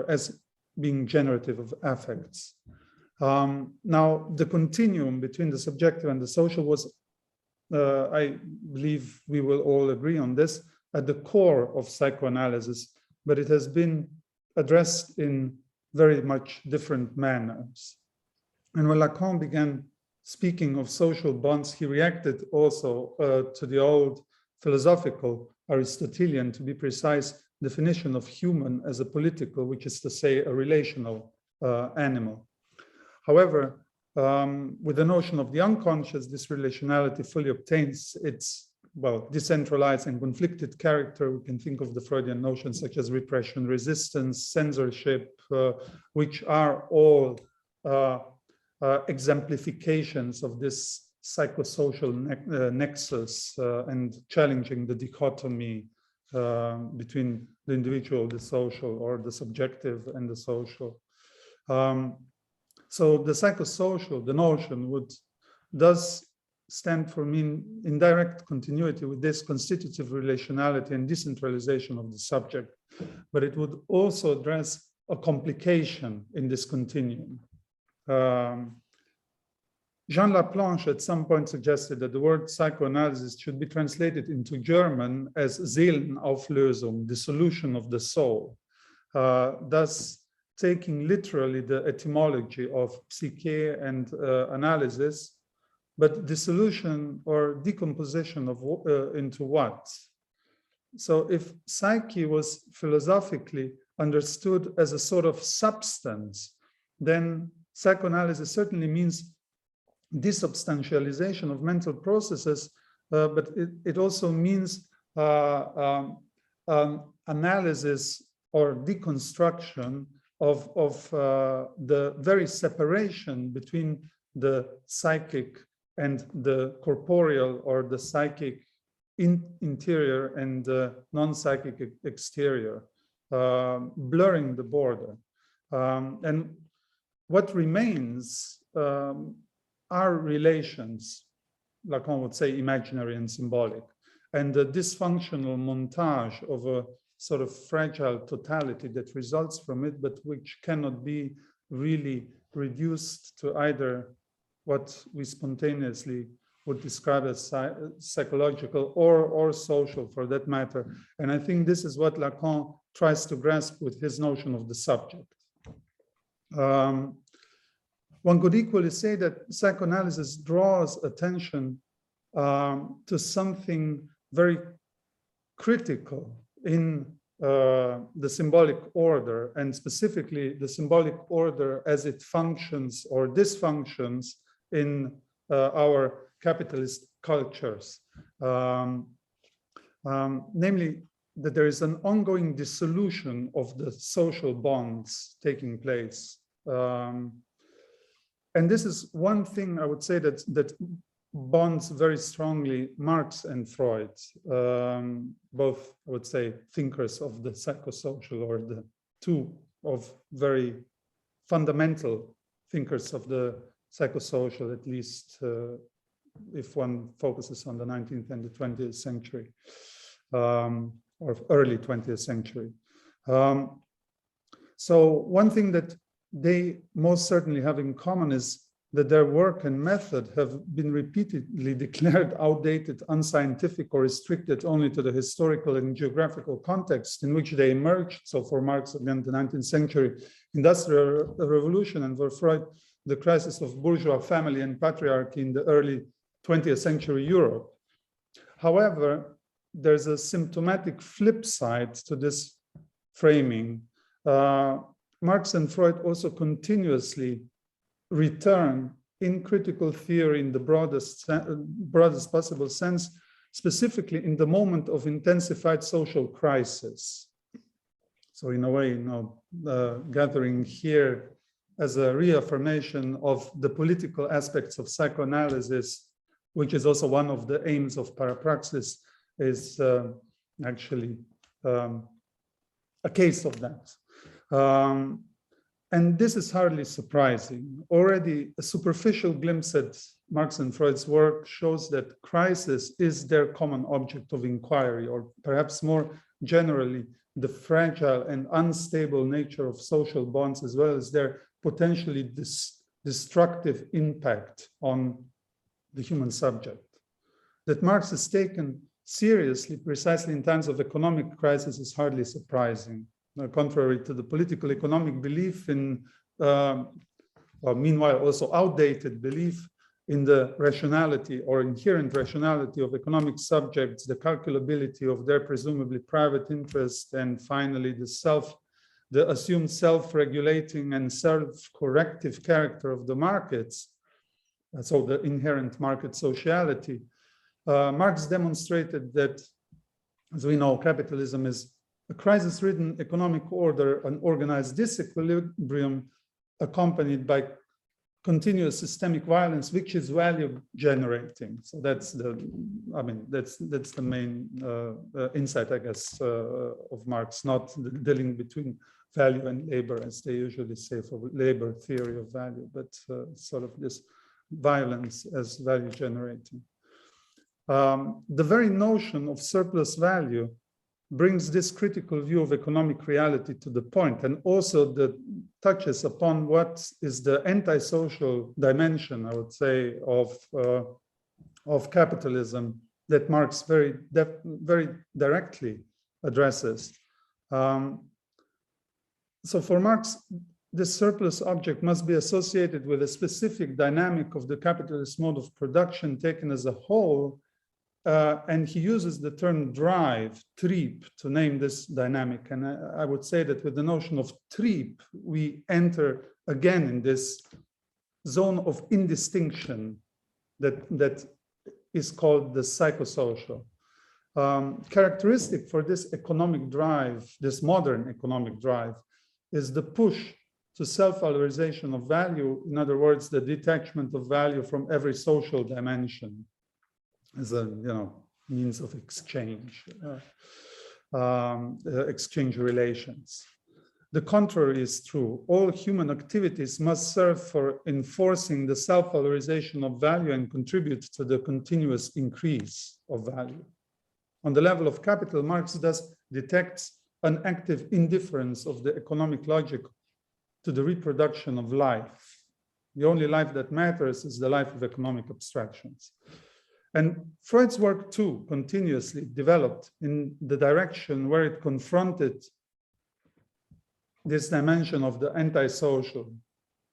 as being generative of affects. Now, the continuum between the subjective and the social was, I believe we will all agree on this, at the core of psychoanalysis, but it has been addressed in very much different manners. And when Lacan began speaking of social bonds, he reacted also to the old philosophical Aristotelian, to be precise, definition of human as a political, which is to say a relational animal. However, with the notion of the unconscious, this relationality fully obtains its, well, decentralized and conflicted character. We can think of the Freudian notions such as repression, resistance, censorship, which are all exemplifications of this psychosocial nexus and challenging the dichotomy between the individual, the social, or the subjective and the social. So the psychosocial, the notion, does stand for me in direct continuity with this constitutive relationality and decentralization of the subject, but it would also address a complication in this continuum. Jean Laplanche at some point suggested that the word psychoanalysis should be translated into German as Seelenauflösung, dissolution of the soul, thus taking literally the etymology of psyche and analysis, but dissolution or decomposition of into what? So if psyche was philosophically understood as a sort of substance, then psychoanalysis certainly means desubstantialization of mental processes, but it also means analysis or deconstruction of the very separation between the psychic and the corporeal, or the psychic interior and the non-psychic exterior, blurring the border. And what remains are relations, Lacan would say imaginary and symbolic, and the dysfunctional montage of a sort of fragile totality that results from it, but which cannot be really reduced to either what we spontaneously would describe as psychological or social, for that matter. And I think this is what Lacan tries to grasp with his notion of the subject. One could equally say that psychoanalysis draws attention to something very critical in the symbolic order, and specifically the symbolic order as it functions or dysfunctions in our capitalist cultures. Namely, that there is an ongoing dissolution of the social bonds taking place. And this is one thing I would say that bonds very strongly Marx and Freud, both, I would say, thinkers of the psychosocial, or the two of very fundamental thinkers of the psychosocial, at least if one focuses on the 19th and the 20th century, or early 20th century. So one thing that they most certainly have in common is that their work and method have been repeatedly declared outdated, unscientific, or restricted only to the historical and geographical context in which they emerged. So for Marx, again, the 19th century industrial revolution, and for Freud, the crisis of bourgeois family and patriarchy in the early 20th century Europe. However, there's a symptomatic flip side to this framing. Marx and Freud also continuously return in critical theory in the broadest possible sense, specifically in the moment of intensified social crisis. So in a way, gathering here as a reaffirmation of the political aspects of psychoanalysis, which is also one of the aims of Parapraxis, is actually a case of that. And this is hardly surprising. Already a superficial glimpse at Marx and Freud's work shows that crisis is their common object of inquiry, or perhaps more generally, the fragile and unstable nature of social bonds, as well as their potentially destructive impact on the human subject. That Marx is taken seriously precisely in times of economic crisis is hardly surprising. Contrary to the political economic belief in, meanwhile also outdated belief in the rationality or inherent rationality of economic subjects, the calculability of their presumably private interest, and finally the assumed self-regulating and self-corrective character of the markets, so the inherent market sociality. Marx demonstrated that, as we know, capitalism is a crisis-ridden economic order, an organized disequilibrium accompanied by continuous systemic violence, which is value generating. So that's the, that's the main insight, I guess, of Marx, not the link between value and labor, as they usually say for labor theory of value, but sort of this violence as value generating. The very notion of surplus value brings this critical view of economic reality to the point, and also touches upon what is the antisocial dimension, I would say, of capitalism that Marx very directly addresses. So for Marx, this surplus object must be associated with a specific dynamic of the capitalist mode of production taken as a whole. And he uses the term drive, trieb, to name this dynamic. And I would say that with the notion of trieb, we enter again in this zone of indistinction that is called the psychosocial. Characteristic for this economic drive, this modern economic drive, is the push to self-valorization of value. In other words, the detachment of value from every social dimension as a means of exchange, exchange relations. The contrary is true. All human activities must serve for enforcing the self-valorization of value and contribute to the continuous increase of value. On the level of capital, Marx thus detects an active indifference of the economic logic to the reproduction of life. The only life that matters is the life of economic abstractions. And Freud's work too continuously developed in the direction where it confronted this dimension of the antisocial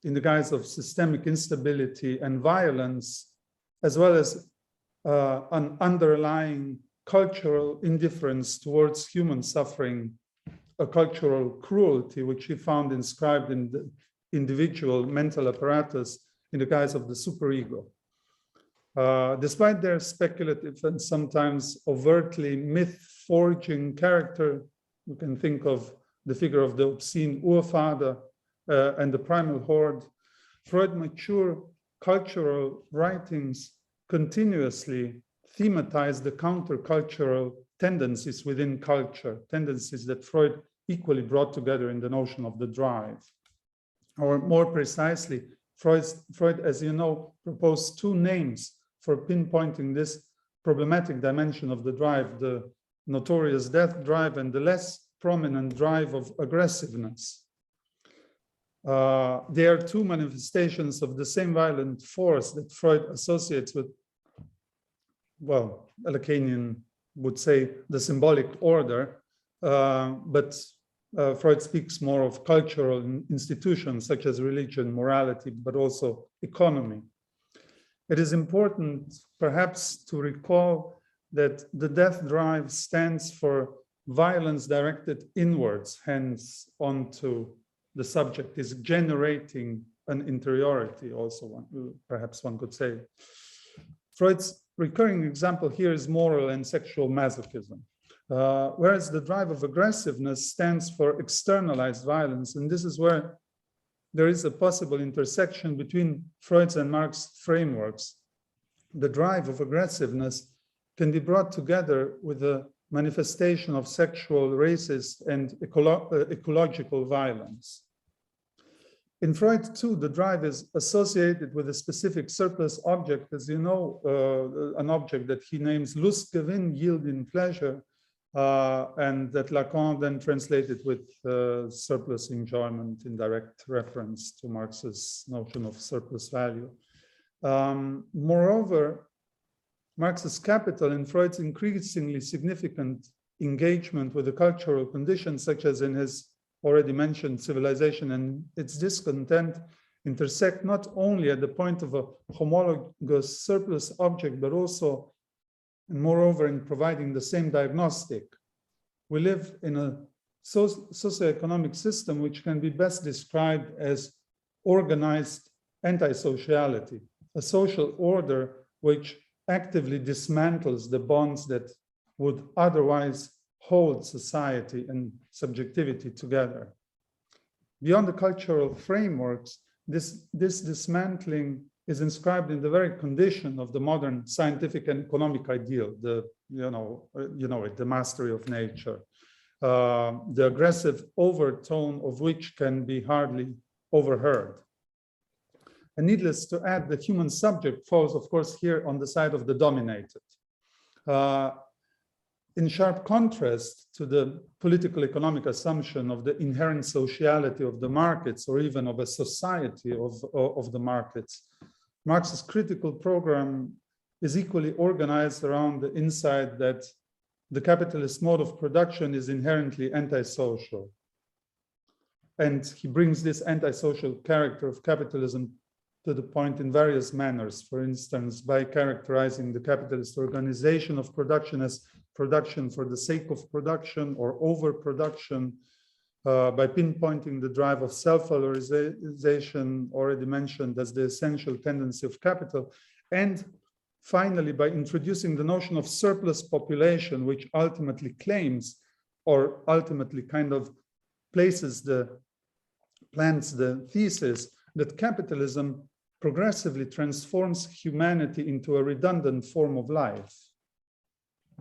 in the guise of systemic instability and violence, as well as an underlying cultural indifference towards human suffering, a cultural cruelty, which he found inscribed in the individual mental apparatus in the guise of the superego. Despite their speculative and sometimes overtly myth-forging character, you can think of the figure of the obscene Urvater and the primal horde, Freud's mature cultural writings continuously thematize the countercultural tendencies within culture, tendencies that Freud equally brought together in the notion of the drive. Or more precisely, Freud, as you know, proposed two names for pinpointing this problematic dimension of the drive, the notorious death drive and the less prominent drive of aggressiveness. They are two manifestations of the same violent force that Freud associates with, well, a Lacanian would say the symbolic order, but Freud speaks more of cultural institutions such as religion, morality, but also economy. It is important perhaps to recall that the death drive stands for violence directed inwards, hence onto the subject, is generating an interiority also, perhaps one could say. Freud's recurring example here is moral and sexual masochism, whereas the drive of aggressiveness stands for externalized violence, and this is where there is a possible intersection between Freud's and Marx's frameworks. The drive of aggressiveness can be brought together with the manifestation of sexual, racist, and ecological violence. In Freud, too, the drive is associated with a specific surplus object, as you know, an object that he names Lustgewinn, yielding pleasure, and that Lacan then translated with surplus enjoyment in direct reference to Marx's notion of surplus value. Moreover, Marx's Capital and Freud's increasingly significant engagement with the cultural conditions, such as in his already mentioned Civilization and its Discontent, intersect not only at the point of a homologous surplus object, but also, and moreover, in providing the same diagnostic. We live in a socioeconomic system which can be best described as organized antisociality, a social order which actively dismantles the bonds that would otherwise hold society and subjectivity together. Beyond the cultural frameworks, this dismantling is inscribed in the very condition of the modern scientific and economic ideal, the the mastery of nature, the aggressive overtone of which can be hardly overheard. And needless to add, the human subject falls, of course, here on the side of the dominated. In sharp contrast to the political economic assumption of the inherent sociality of the markets, or even of a society of the markets, Marx's critical program is equally organized around the insight that the capitalist mode of production is inherently antisocial. And he brings this antisocial character of capitalism to the point in various manners, for instance, by characterizing the capitalist organization of production as production for the sake of production or overproduction, by pinpointing the drive of self-valorization, already mentioned as the essential tendency of capital, and finally by introducing the notion of surplus population, which ultimately claims, or ultimately kind of plants the thesis that capitalism progressively transforms humanity into a redundant form of life.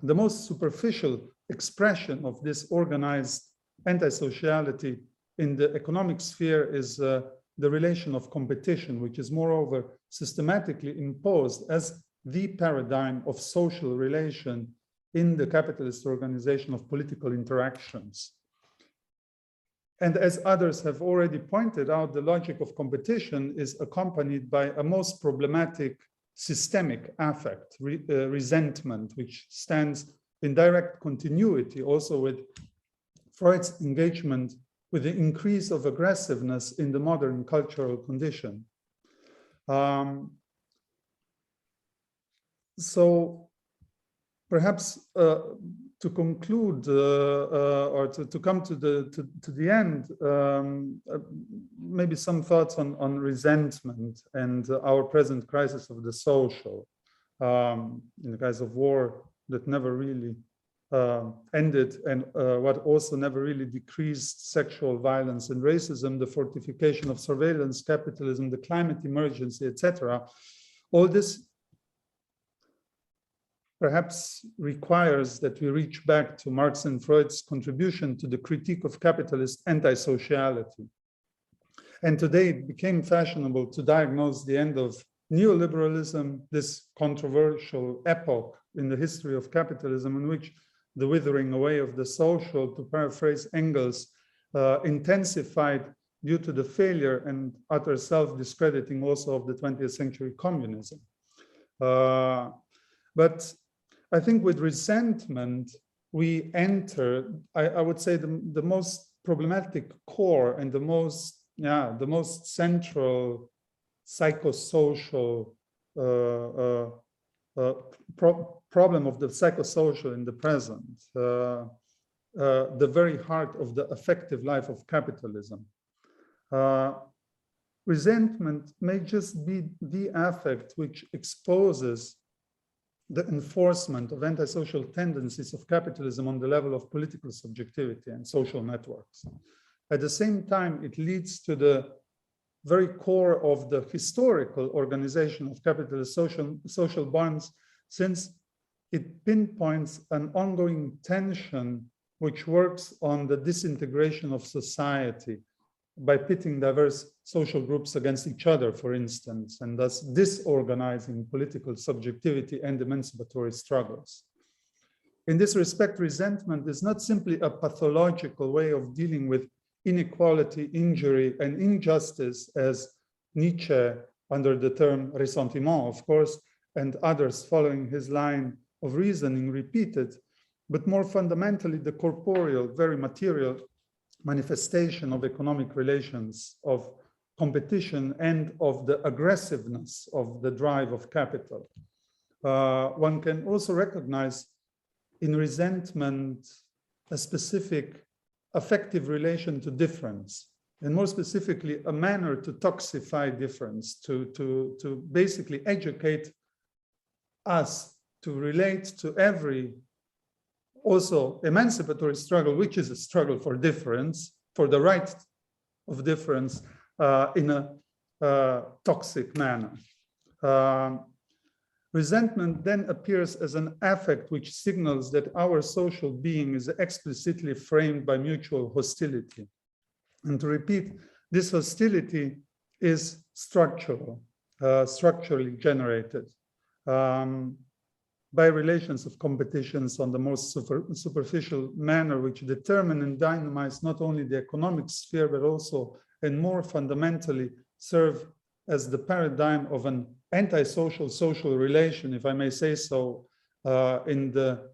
The most superficial expression of this organized antisociality in the economic sphere is the relation of competition, which is moreover systematically imposed as the paradigm of social relation in the capitalist organization of political interactions. And as others have already pointed out, the logic of competition is accompanied by a most problematic systemic affect, resentment, which stands in direct continuity also with Freud's engagement with the increase of aggressiveness in the modern cultural condition. So perhaps to conclude or to come to the end, maybe some thoughts on resentment and our present crisis of the social, in the guise of war that never really ended, and what also never really decreased sexual violence and racism, the fortification of surveillance capitalism, the climate emergency, etc. All this perhaps requires that we reach back to Marx and Freud's contribution to the critique of capitalist anti-sociality. And today it became fashionable to diagnose the end of neoliberalism, this controversial epoch in the history of capitalism in which the withering away of the social, to paraphrase Engels, intensified due to the failure and utter self-discrediting also of the 20th century communism. But I think with resentment, we enter, I would say, the most problematic core and the most central psychosocial problem of the psychosocial in the present, the very heart of the affective life of capitalism. Resentment may just be the affect which exposes the enforcement of antisocial tendencies of capitalism on the level of political subjectivity and social networks. At the same time, it leads to the very core of the historical organization of capitalist social bonds, since it pinpoints an ongoing tension which works on the disintegration of society by pitting diverse social groups against each other, for instance, and thus disorganizing political subjectivity and emancipatory struggles. In this respect, resentment is not simply a pathological way of dealing with inequality, injury, and injustice, as Nietzsche, under the term ressentiment, of course, and others following his line of reasoning repeated, but more fundamentally the corporeal, very material manifestation of economic relations, of competition, and of the aggressiveness of the drive of capital. One can also recognize in resentment a specific affective relation to difference, and more specifically, a manner to toxify difference, to basically educate us to relate to every also emancipatory struggle, which is a struggle for difference, for the right of difference, in a toxic manner. Resentment then appears as an affect which signals that our social being is explicitly framed by mutual hostility. And to repeat, this hostility is structural, structurally generated by relations of competitions on the most superficial manner, which determine and dynamize not only the economic sphere, but also, and more fundamentally, serve as the paradigm of an antisocial social relation, if I may say so, in the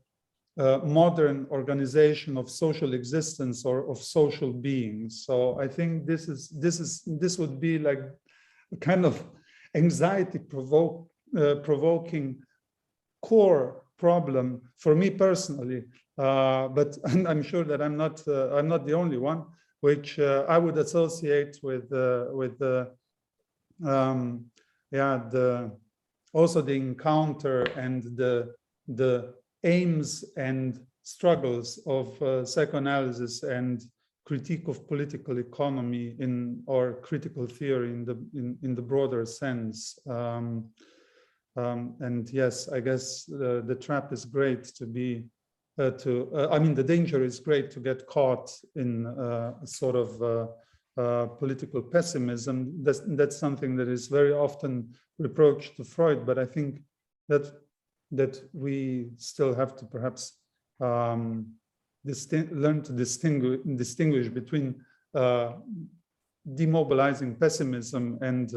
modern organization of social existence or of social beings. So I think this would be like a kind of anxiety provoking core problem for me personally, but I'm sure that I'm not the only one, which I would associate with also the encounter and the aims and struggles of psychoanalysis and critique of political economy or critical theory in the broader sense. And yes, I guess the trap is great to be I mean, the danger is great to get caught in sort of political pessimism. That's something that is very often reproached to Freud, but I think that we still have to perhaps learn to distinguish between demobilizing pessimism and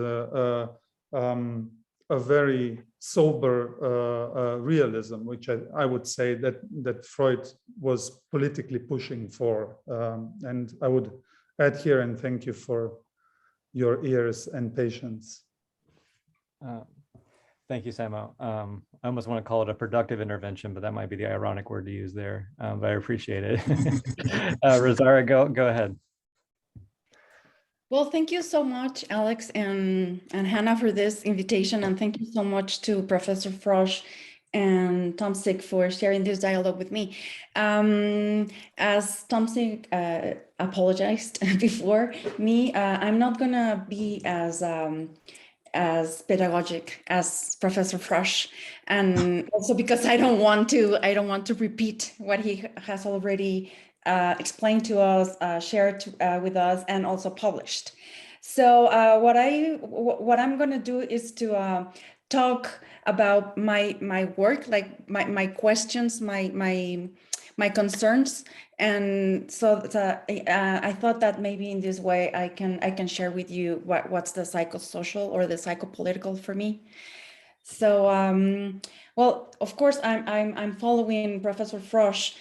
a very sober realism, which I would say that Freud was politically pushing for. And I would add here and thank you for your ears and patience. Thank you, Samo. I almost want to call it a productive intervention, but that might be the ironic word to use there. But I appreciate it. Rosaura, go ahead. Well, thank you so much, Alex and Hannah, for this invitation. And thank you so much to Professor Frosh and Tomšič for sharing this dialogue with me. As Tomšič apologized before me, I'm not going to be as pedagogic as Professor Frosh, and also because I don't want to repeat what he has already explained to us, shared with us, and also published. So what I'm going to do is to talk about my work, like my questions, my concerns, and so I thought that maybe in this way I can share with you what's the psychosocial or the psychopolitical for me. So well, of course I'm following Professor Frosh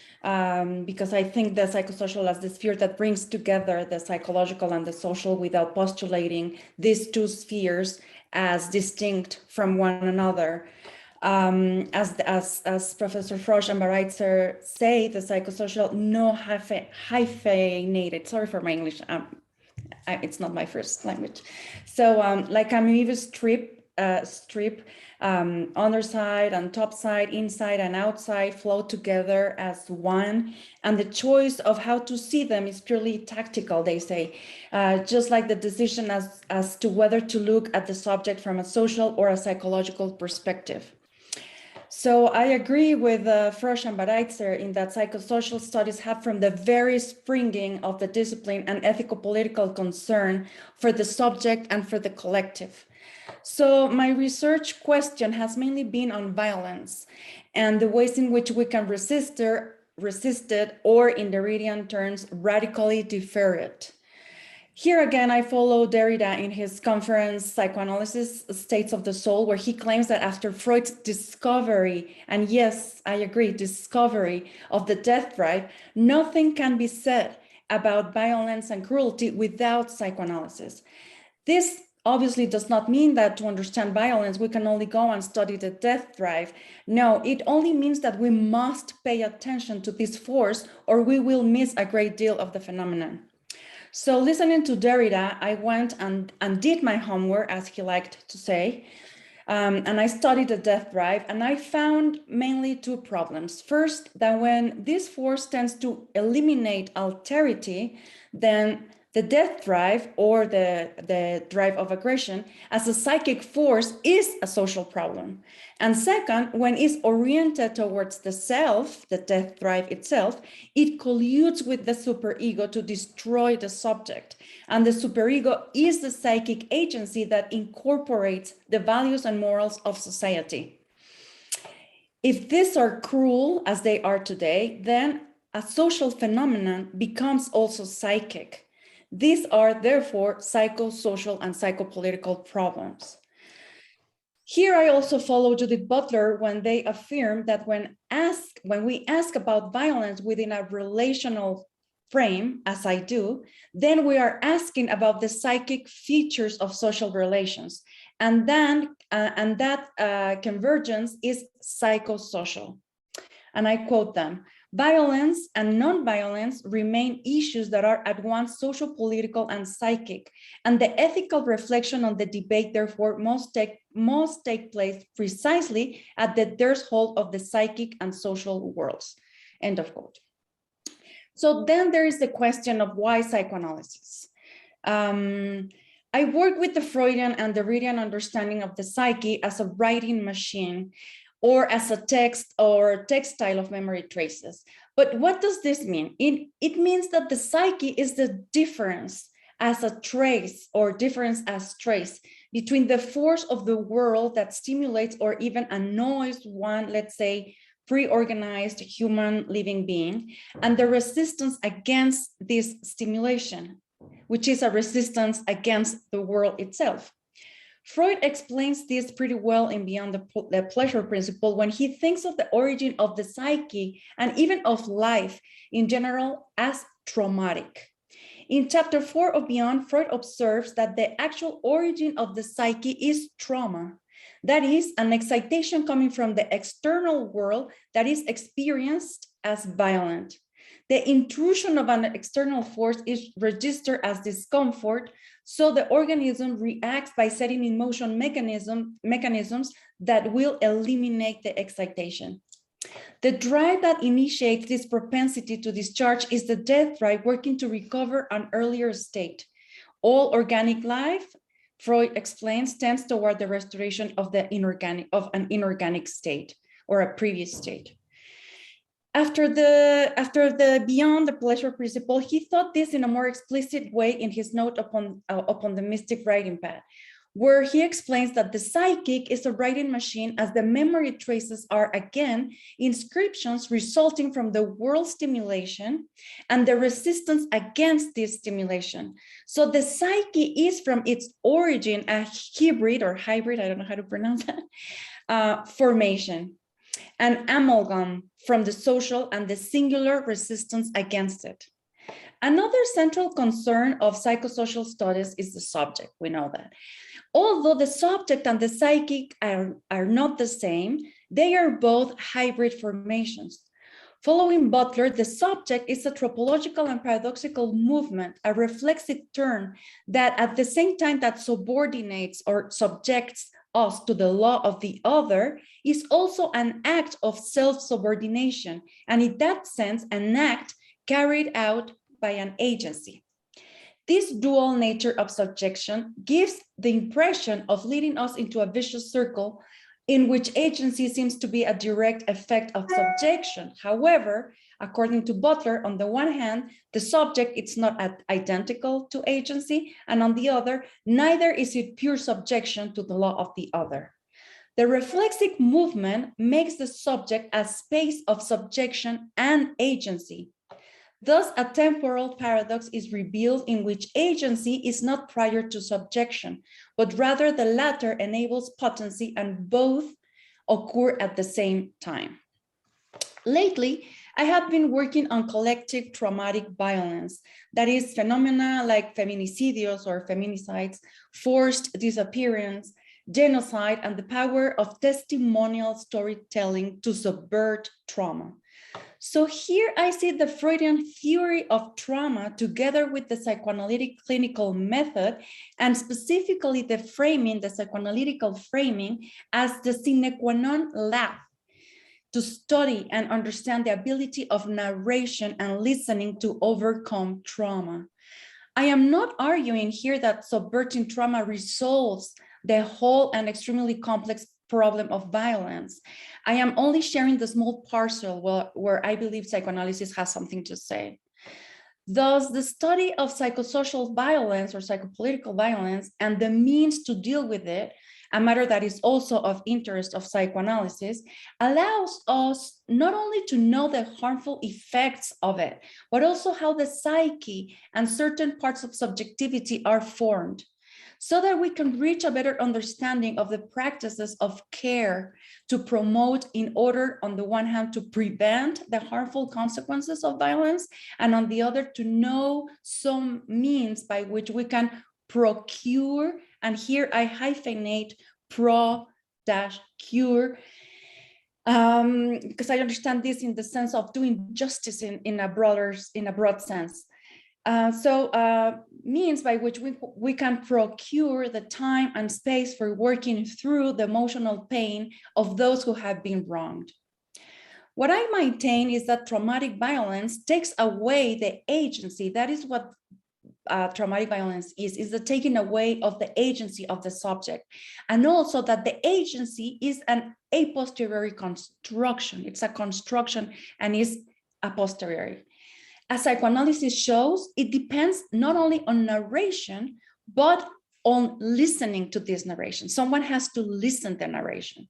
because I think the psychosocial as the sphere that brings together the psychological and the social without postulating these two spheres as distinct from one another. As Professor Frosh and Bareitzer say, the psychosocial no hyphenated. Sorry for my English. It's not my first language. So like amoeba strip, underside and top side, inside and outside flow together as one, and the choice of how to see them is purely tactical, they say, just like the decision as to whether to look at the subject from a social or a psychological perspective. So I agree with Frosh and Bareitzer in that psychosocial studies have from the very springing of the discipline an ethico-political concern for the subject and for the collective. So my research question has mainly been on violence and the ways in which we can resist it, or in Derridian terms, radically defer it. Here again, I follow Derrida in his conference, Psychoanalysis, States of the Soul, where he claims that after Freud's discovery, and yes, I agree, discovery of the death drive, nothing can be said about violence and cruelty without psychoanalysis. This obviously does not mean that to understand violence, we can only go and study the death drive. No, it only means that we must pay attention to this force or we will miss a great deal of the phenomenon. So listening to Derrida, I went and did my homework, as he liked to say, and I studied the death drive, and I found mainly two problems. First, that when this force tends to eliminate alterity, then the death drive or the drive of aggression as a psychic force is a social problem. And second, when it's oriented towards the self, the death drive itself, it colludes with the superego to destroy the subject. And the superego is the psychic agency that incorporates the values and morals of society. If these are cruel as they are today, then a social phenomenon becomes also psychic. These are therefore psychosocial and psychopolitical problems. Here I also follow Judith Butler when they affirm that when we ask about violence within a relational frame, as I do, then we are asking about the psychic features of social relations, and that convergence is psychosocial. And I quote them: violence and non-violence remain issues that are at once social, political, and psychic, and the ethical reflection on the debate, therefore, must take place precisely at the threshold of the psychic and social worlds. End of quote. So then there is the question of why psychoanalysis. I work with the Freudian and Derridian understanding of the psyche as a writing machine, or as a text or textile of memory traces. But what does this mean? It means that the psyche is the difference as a trace or difference as trace between the force of the world that stimulates or even annoys one, let's say, pre-organized human living being, and the resistance against this stimulation. which is a resistance against the world itself. Freud explains this pretty well in Beyond the Pleasure Principle when he thinks of the origin of the psyche and even of life in general as traumatic. In chapter 4 of Beyond, Freud observes that the actual origin of the psyche is trauma. That is, an excitation coming from the external world that is experienced as violent. The intrusion of an external force is registered as discomfort, so the organism reacts by setting in motion mechanisms that will eliminate the excitation. The drive that initiates this propensity to discharge is the death drive working to recover an earlier state. All organic life, Freud explains, tends toward the restoration of an inorganic state or a previous state. After the Beyond the Pleasure Principle, he thought this in a more explicit way in his note upon the mystic writing pad, where he explains that the psychic is a writing machine as the memory traces are, again, inscriptions resulting from the world stimulation and the resistance against this stimulation. So the psyche is from its origin a hybrid, I don't know how to pronounce that, formation, an amalgam from the social and the singular resistance against it. Another central concern of psychosocial studies is the subject, we know that. Although the subject and the psychic are not the same, they are both hybrid formations. Following Butler, the subject is a tropological and paradoxical movement, a reflexive turn that at the same time that subordinates or subjects us to the law of the other is also an act of self-subordination, and in that sense, an act carried out by an agency. This dual nature of subjection gives the impression of leading us into a vicious circle in which agency seems to be a direct effect of subjection. However, according to Butler, on the one hand, the subject is not identical to agency, and on the other, neither is it pure subjection to the law of the other. The reflexive movement makes the subject a space of subjection and agency. Thus, a temporal paradox is revealed in which agency is not prior to subjection, but rather the latter enables potency, and both occur at the same time. Lately, I have been working on collective traumatic violence, that is, phenomena like feminicidios or feminicides, forced disappearance, genocide, and the power of testimonial storytelling to subvert trauma. So here I see the Freudian theory of trauma together with the psychoanalytic clinical method, and specifically the framing, the psychoanalytical framing, as the sine qua non lab to study and understand the ability of narration and listening to overcome trauma. I am not arguing here that subverting trauma resolves the whole and extremely complex problem of violence. I am only sharing the small parcel where I believe psychoanalysis has something to say. Thus, the study of psychosocial violence or psychopolitical violence and the means to deal with it, a matter that is also of interest of psychoanalysis, allows us not only to know the harmful effects of it, but also how the psyche and certain parts of subjectivity are formed, so that we can reach a better understanding of the practices of care to promote in order, on the one hand, to prevent the harmful consequences of violence, and on the other, to know some means by which we can procure, and here I hyphenate pro-cure, because I understand this in the sense of doing justice in a broad sense. Means by which we can procure the time and space for working through the emotional pain of those who have been wronged. What I maintain is that traumatic violence takes away the agency. That is what traumatic violence is the taking away of the agency of the subject. And also that the agency is an a posteriori construction. It's a construction and is a posteriori. As psychoanalysis shows, it depends not only on narration, but on listening to this narration. Someone has to listen to the narration.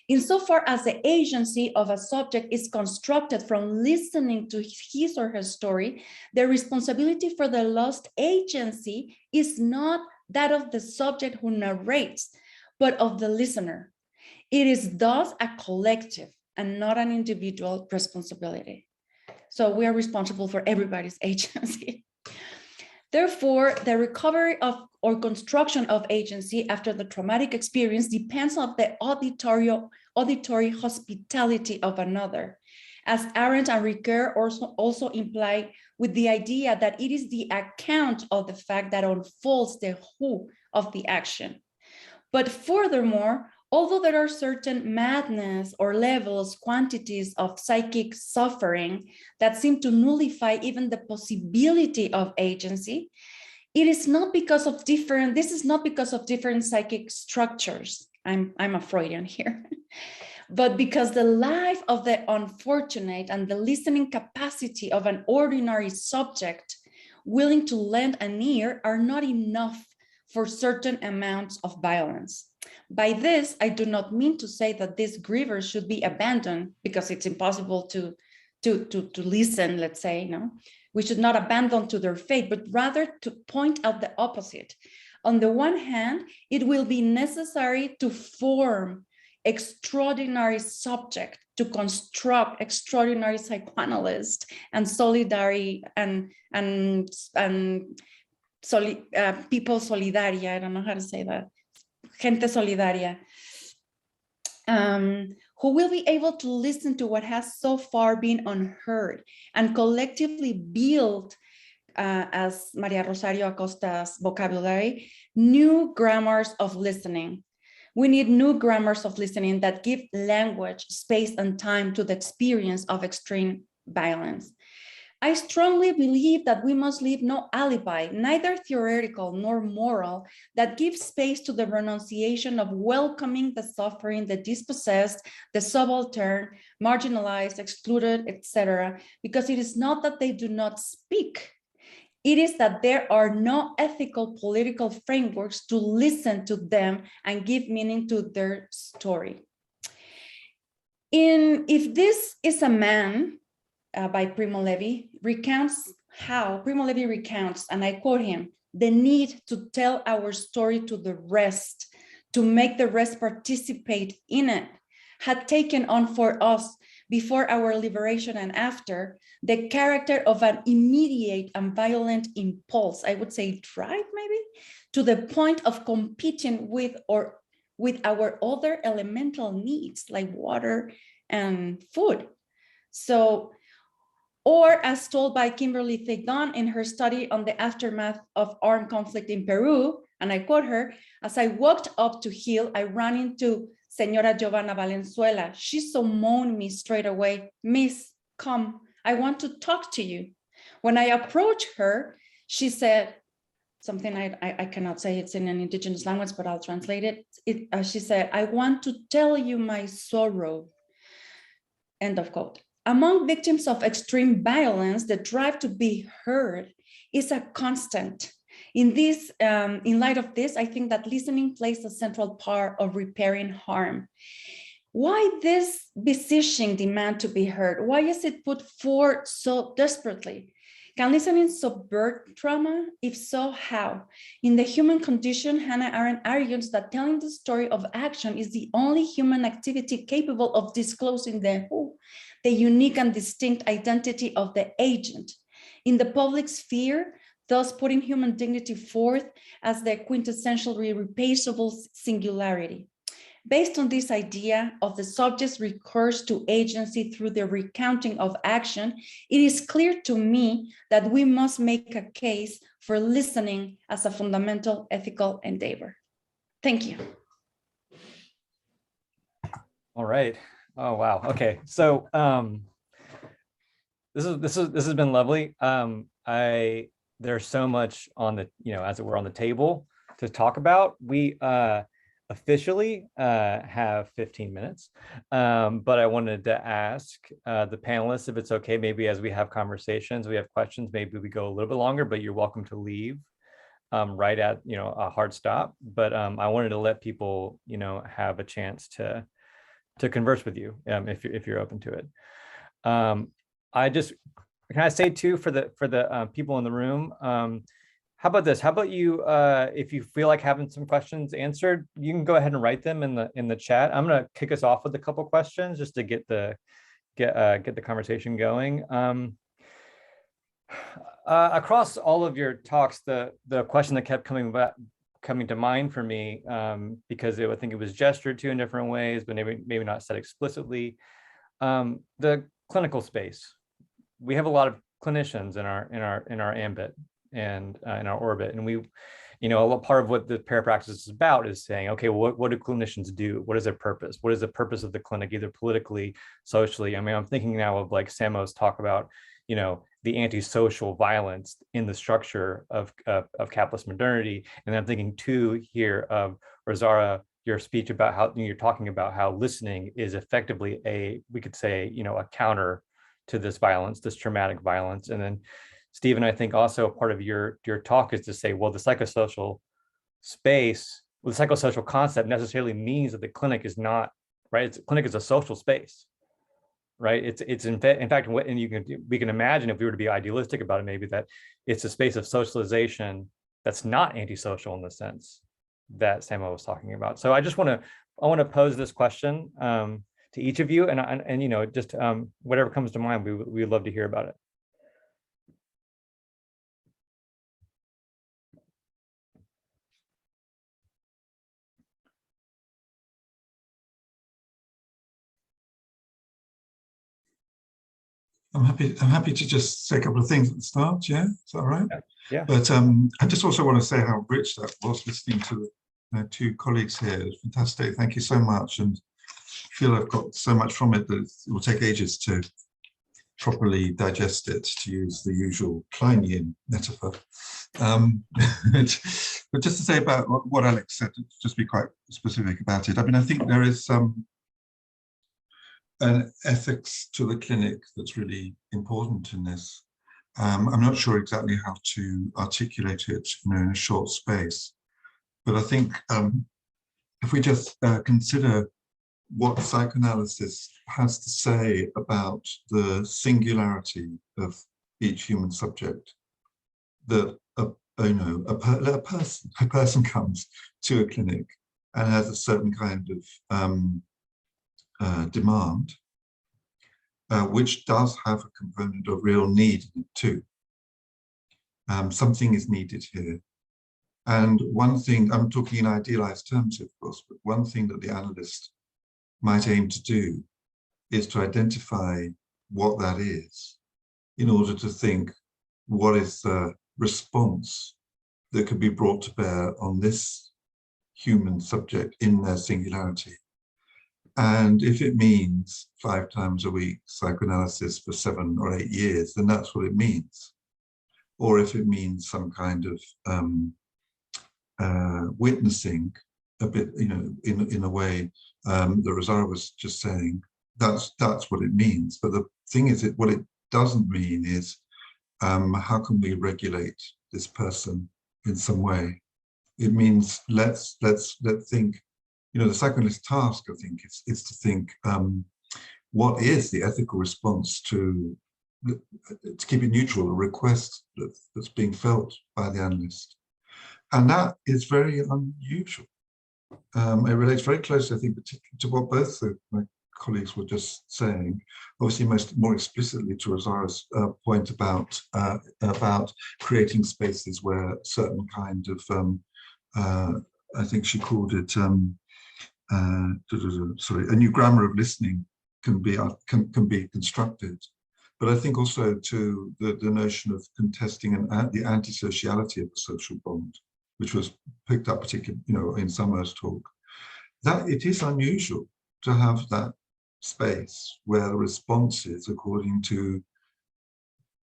Insofar as the agency of a subject is constructed from listening to his or her story, the responsibility for the lost agency is not that of the subject who narrates, but of the listener. It is thus a collective and not an individual responsibility. So we are responsible for everybody's agency. Therefore, the recovery of or construction of agency after the traumatic experience depends on the auditory hospitality of another, as Arendt and Ricoeur also imply, with the idea that it is the account of the fact that unfolds the who of the action. But furthermore, although there are certain madness or levels, quantities of psychic suffering that seem to nullify even the possibility of agency, it is not because of different, this is not because of different psychic structures. I'm a Freudian here, but because the life of the unfortunate and the listening capacity of an ordinary subject willing to lend an ear are not enough for certain amounts of violence. By this, I do not mean to say that these grievers should be abandoned because it's impossible to listen, let's say, no? We should not abandon to their fate, but rather to point out the opposite. On the one hand, it will be necessary to form extraordinary subject, to construct extraordinary psychoanalysts and solidarity people solidaria, I don't know how to say that, gente solidaria, who will be able to listen to what has so far been unheard and collectively build, as Maria Rosario Acosta's vocabulary, new grammars of listening. We need new grammars of listening that give language, space, and time to the experience of extreme violence. I strongly believe that we must leave no alibi, neither theoretical nor moral, that gives space to the renunciation of welcoming the suffering, the dispossessed, the subaltern, marginalized, excluded, etc., because it is not that they do not speak. It is that there are no ethical political frameworks to listen to them and give meaning to their story. If This Is a Man, by Primo Levi, recounts how, Primo Levi recounts, and I quote him, the need to tell our story to the rest, to make the rest participate in it, had taken on for us before our liberation and after the character of an immediate and violent impulse, I would say drive maybe, to the point of competing with our other elemental needs like water and food. So, or as told by Kimberly Thigon in her study on the aftermath of armed conflict in Peru, and I quote her, as I walked up to heal, I ran into Señora Giovanna Valenzuela. She summoned me straight away. Miss, come, I want to talk to you. When I approached her, she said, something I cannot say, it's in an indigenous language, but I'll translate it. She said, I want to tell you my sorrow. End of quote. Among victims of extreme violence, the drive to be heard is a constant. In light of this, I think that listening plays a central part of repairing harm. Why this beseeching demand to be heard? Why is it put forth so desperately? Can listening subvert trauma? If so, how? In The Human Condition, Hannah Arendt argues that telling the story of action is the only human activity capable of disclosing the who, the unique and distinct identity of the agent. In the public sphere, thus putting human dignity forth as the quintessentially irreplaceable singularity. Based on this idea of the subject's recourse to agency through the recounting of action, it is clear to me that we must make a case for listening as a fundamental ethical endeavor. Thank you. All right. Oh, wow. Okay. So this has been lovely. There's so much on the, as it were, on the table to talk about. We officially have 15 minutes, but I wanted to ask the panelists if it's okay, maybe as we have conversations, we have questions, maybe we go a little bit longer, but you're welcome to leave right at a hard stop. But I wanted to let people have a chance to converse with you if you're open to it. Can I say too, for the people in the room, how about this? How about you, if you feel like having some questions answered, you can go ahead and write them in the chat. I'm going to kick us off with a couple questions just to get the conversation going. Across all of your talks, the question that kept coming to mind for me, because I think it was gestured to in different ways, but maybe not said explicitly, the clinical space. We have a lot of clinicians in our ambit and in our orbit, and we, a part of what the Parapraxis is about is saying, okay, well, what do clinicians do? What is their purpose? What is the purpose of the clinic, either politically, socially? I mean, I'm thinking now of like Samo's talk about, the antisocial violence in the structure of capitalist modernity, and I'm thinking too here of Rosaura, your speech about how you're talking about how listening is effectively we could say, a counter to this violence, this traumatic violence. And then Stephen, I think also a part of your talk is to say, well, the psychosocial space, the psychosocial concept necessarily means that the clinic is not, right? Clinic is a social space, right? It's in fact, and we can imagine, if we were to be idealistic about it, maybe that it's a space of socialization that's not antisocial in the sense that Samo was talking about. So I want to pose this question to each of you, and just whatever comes to mind, we'd love to hear about it. I'm happy to just say a couple of things at the start. Yeah, is that all right? Yeah. But I just also want to say how rich that was listening to the two colleagues here. It's fantastic. Thank you so much, and I feel I've got so much from it that it will take ages to properly digest it, to use the usual Kleinian metaphor. But just to say about what Alex said, to just be quite specific about it. I mean, I think there is an ethics to the clinic that's really important in this. I'm not sure exactly how to articulate it, in a short space, but I think if we just consider what psychoanalysis has to say about the singularity of each human subject, that a person comes to a clinic and has a certain kind of demand, which does have a component of real need in it too. Something is needed here. And one thing, I'm talking in idealized terms, of course, but one thing that the analyst might aim to do is to identify what that is, in order to think, what is the response that could be brought to bear on this human subject in their singularity? And if it means 5 times a week psychoanalysis for 7 or 8 years, then that's what it means. Or if it means some kind of witnessing a bit, in a way that Rosario was just saying, that's what it means. But the thing is, what it doesn't mean is how can we regulate this person in some way? It means let's think. The psychoanalyst task, I think, is to think what is the ethical response to keep it neutral, a request that's being felt by the analyst. And that is very unusual. It relates very closely, I think, particularly to what both of my colleagues were just saying, obviously more explicitly to Rosara's point about creating spaces where certain kind of, I think she called it, a new grammar of listening can be constructed. But I think also to the notion of contesting the antisociality of the social bond, which was picked up particularly, in Samo's talk, that it is unusual to have that space where the response is according to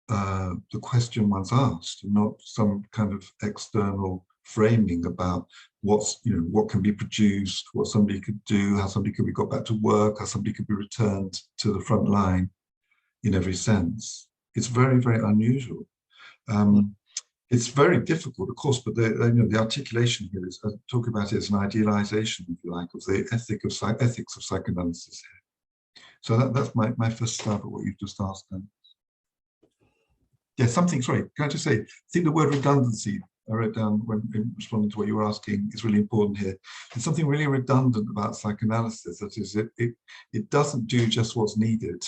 the question one's asked, and not some kind of external framing about what can be produced, what somebody could do, how somebody could be got back to work, how somebody could be returned to the front line in every sense. It's very, very unusual. it's very difficult, of course, but the articulation here is talk about it as an idealization, if you like, of the ethics of psychoanalysis here. So that's my first stab at what you've just asked. Yeah, something, sorry, can I just say, I think the word redundancy, I wrote down when responding to what you were asking, is really important here. There's something really redundant about psychoanalysis, that is, it doesn't do just what's needed,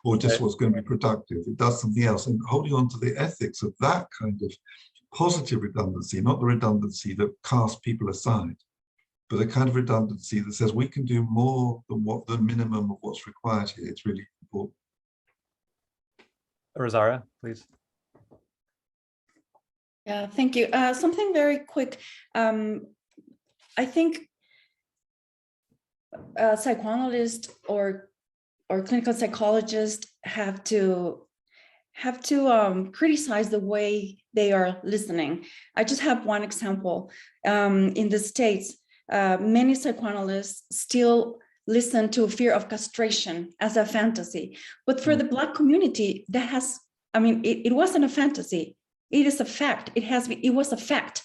or just what's going to be productive. It does something else. And holding on to the ethics of that kind of positive redundancy, not the redundancy that casts people aside, but a kind of redundancy that says we can do more than what the minimum of what's required here. It's really important. Rosaura, please. Yeah, thank you. Something very quick. I think psychoanalysts or clinical psychologists have to criticize the way they are listening. I just have one example. In the States, many psychoanalysts still listen to fear of castration as a fantasy, but for the Black community, that has, I mean, it wasn't a fantasy. It is a fact. It was a fact.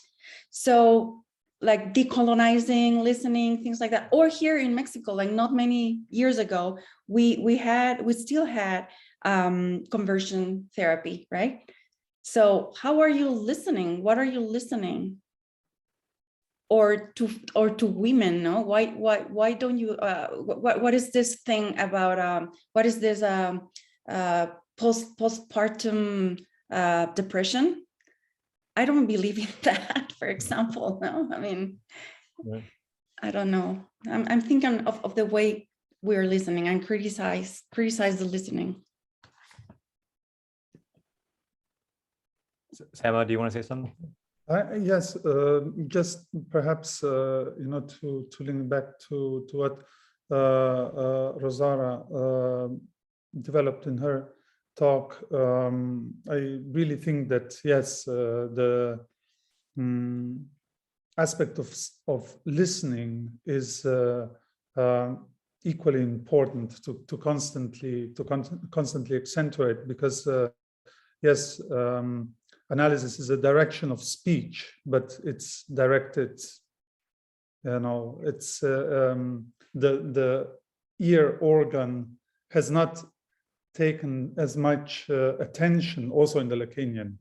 So like decolonizing, listening, things like that. Or here in Mexico, like not many years ago, we still had conversion therapy, right? So how are you listening? What are you listening? Or to women? No, why don't you? What is this thing about? What is this postpartum depression? I don't believe in that, for example. No, I mean, yeah. I don't know. I'm thinking of the way we're listening and criticize the listening. Samo, do you want to say something? Yes, just perhaps to link back to what Rosaura developed in her talk. I really think that yes, the aspect of listening is equally important to constantly accentuate, because yes, analysis is a direction of speech, but it's directed, it's the ear organ has not taken as much attention, also in the Lacanian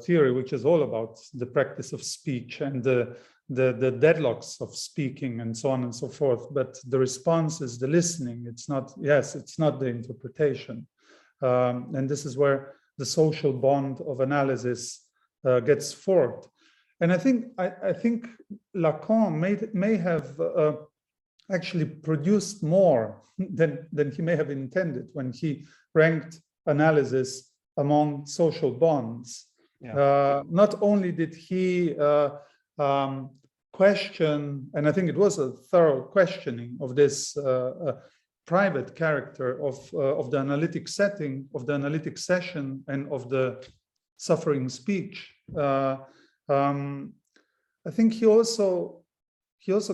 theory, which is all about the practice of speech and the deadlocks of speaking and so on and so forth. But the response is the listening. It's not the interpretation. And this is where the social bond of analysis gets formed. And I think Lacan may have actually produced more than he may have intended when he ranked analysis among social bonds. Yeah. Not only did he question, and I think it was a thorough questioning of this private character of the analytic setting, of the analytic session, and of the suffering speech. I think he also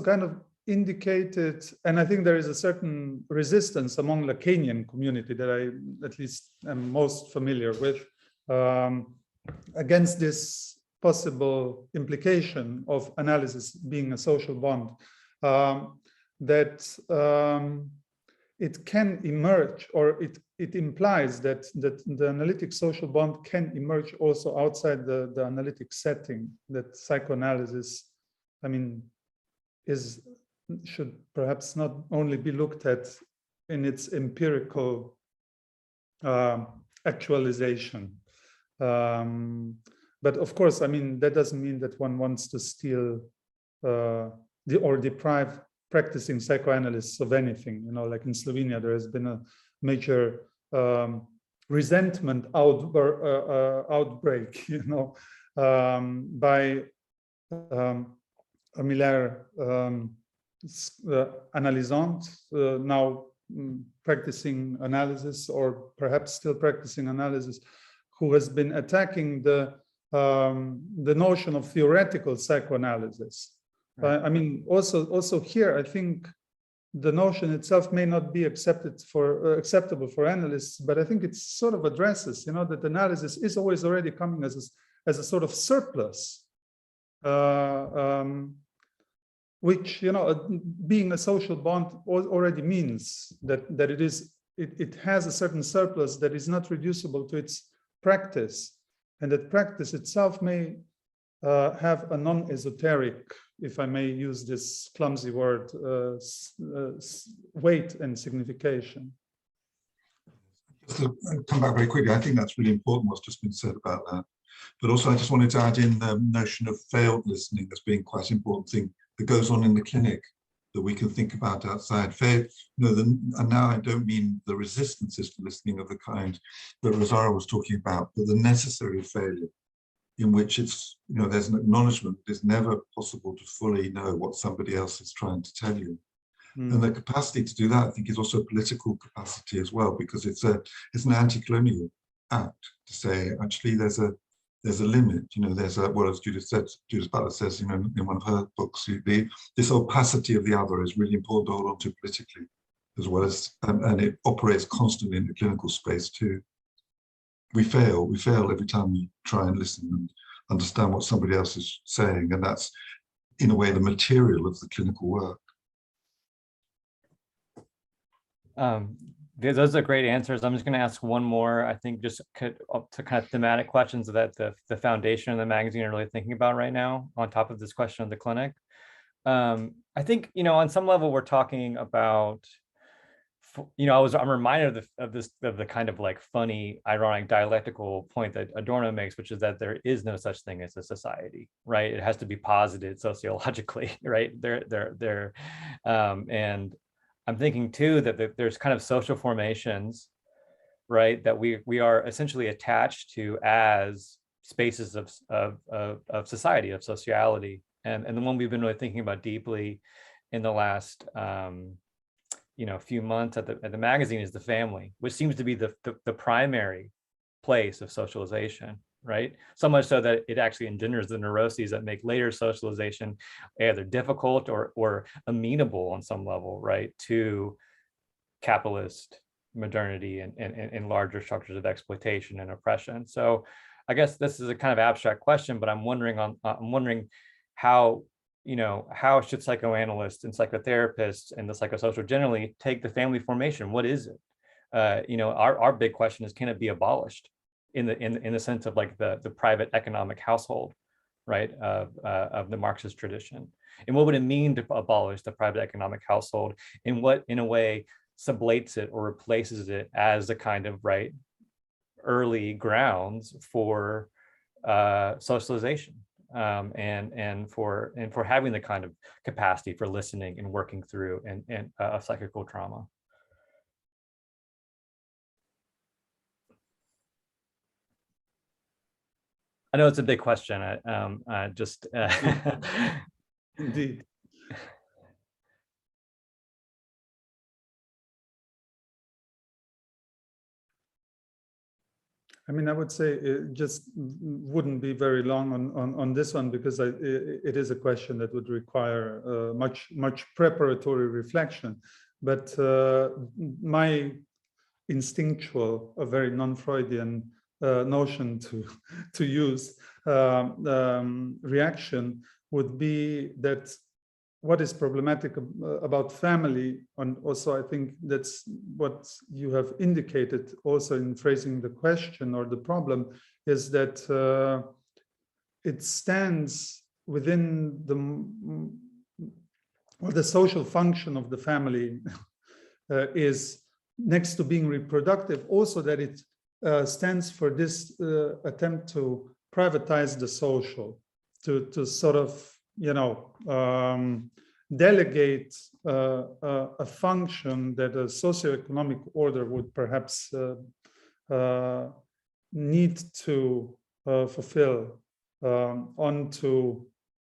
kind of indicated, and I think there is a certain resistance among Lacanian community that I at least am most familiar with, against this possible implication of analysis being a social bond, that it can emerge, or it implies that the analytic social bond can emerge also outside the analytic setting, that psychoanalysis, I mean, should perhaps not only be looked at in its empirical actualization. But of course, I mean, that doesn't mean that one wants to steal or deprive practicing psychoanalysts of anything. Like in Slovenia, there has been a major resentment outbreak, by Miller analysant, now practicing analysis, or perhaps still practicing analysis, who has been attacking the notion of theoretical psychoanalysis. Right. I mean, also here, I think the notion itself may not be acceptable for analysts, but I think it sort of addresses, that analysis is always already coming as a sort of surplus, which, being a social bond already means that it has a certain surplus that is not reducible to its practice, and that practice itself may have a non-esoteric, if I may use this clumsy word, weight and signification. Just to come back very quickly, I think that's really important what's just been said about that. But also I just wanted to add in the notion of failed listening as being quite an important thing that goes on in the clinic that we can think about outside. And now I don't mean the resistances to listening of the kind that Rosario was talking about, but the necessary failure, in which it's, there's an acknowledgement that it's never possible to fully know what somebody else is trying to tell you. And the capacity to do that, I think, is also a political capacity as well, because it's an anti-colonial act to say, actually, there's a limit, there's a, well, as Judith Butler says, in one of her books, this opacity of the other is really important to hold on to politically, as well as, and it operates constantly in the clinical space too. We fail every time we try and listen and understand what somebody else is saying, and that's, in a way, the material of the clinical work. Those are great answers. I'm just going to ask one more, I think, just to kind of thematic questions that the foundation and the magazine are really thinking about right now, on top of this question of the clinic. I think, on some level, we're talking about, I'm reminded of the kind of like funny, ironic, dialectical point that Adorno makes, which is that there is no such thing as a society, right? It has to be posited sociologically, right? And I'm thinking too that there's kind of social formations, right, that we are essentially attached to as spaces of society, of sociality, and the one we've been really thinking about deeply in the last few months at the magazine is the family, which seems to be the primary place of socialization, right? So much so that it actually engenders the neuroses that make later socialization either difficult or amenable on some level, right, to capitalist modernity and larger structures of exploitation and oppression. So I guess this is a kind of abstract question, but I'm wondering how should psychoanalysts and psychotherapists and the psychosocial generally take the family formation? What is it? Our big question is, can it be abolished in the sense of like the private economic household, right, of the Marxist tradition? And what would it mean to abolish the private economic household? And what, in a way, sublates it or replaces it as the kind of early grounds for socialization? And for having the kind of capacity for listening and working through and psychical trauma. I know it's a big question. Indeed. I mean, I would say it just wouldn't be very long on this one, because it is a question that would require much preparatory reflection. But my instinctual, a very non-Freudian notion to use reaction would be that what is problematic about family, and also I think that's what you have indicated also in phrasing the question or the problem, is that it stands within the social function of the family is, next to being reproductive, also that it stands for this attempt to privatize the social, to sort of delegate a function that a socioeconomic order would perhaps need to fulfill onto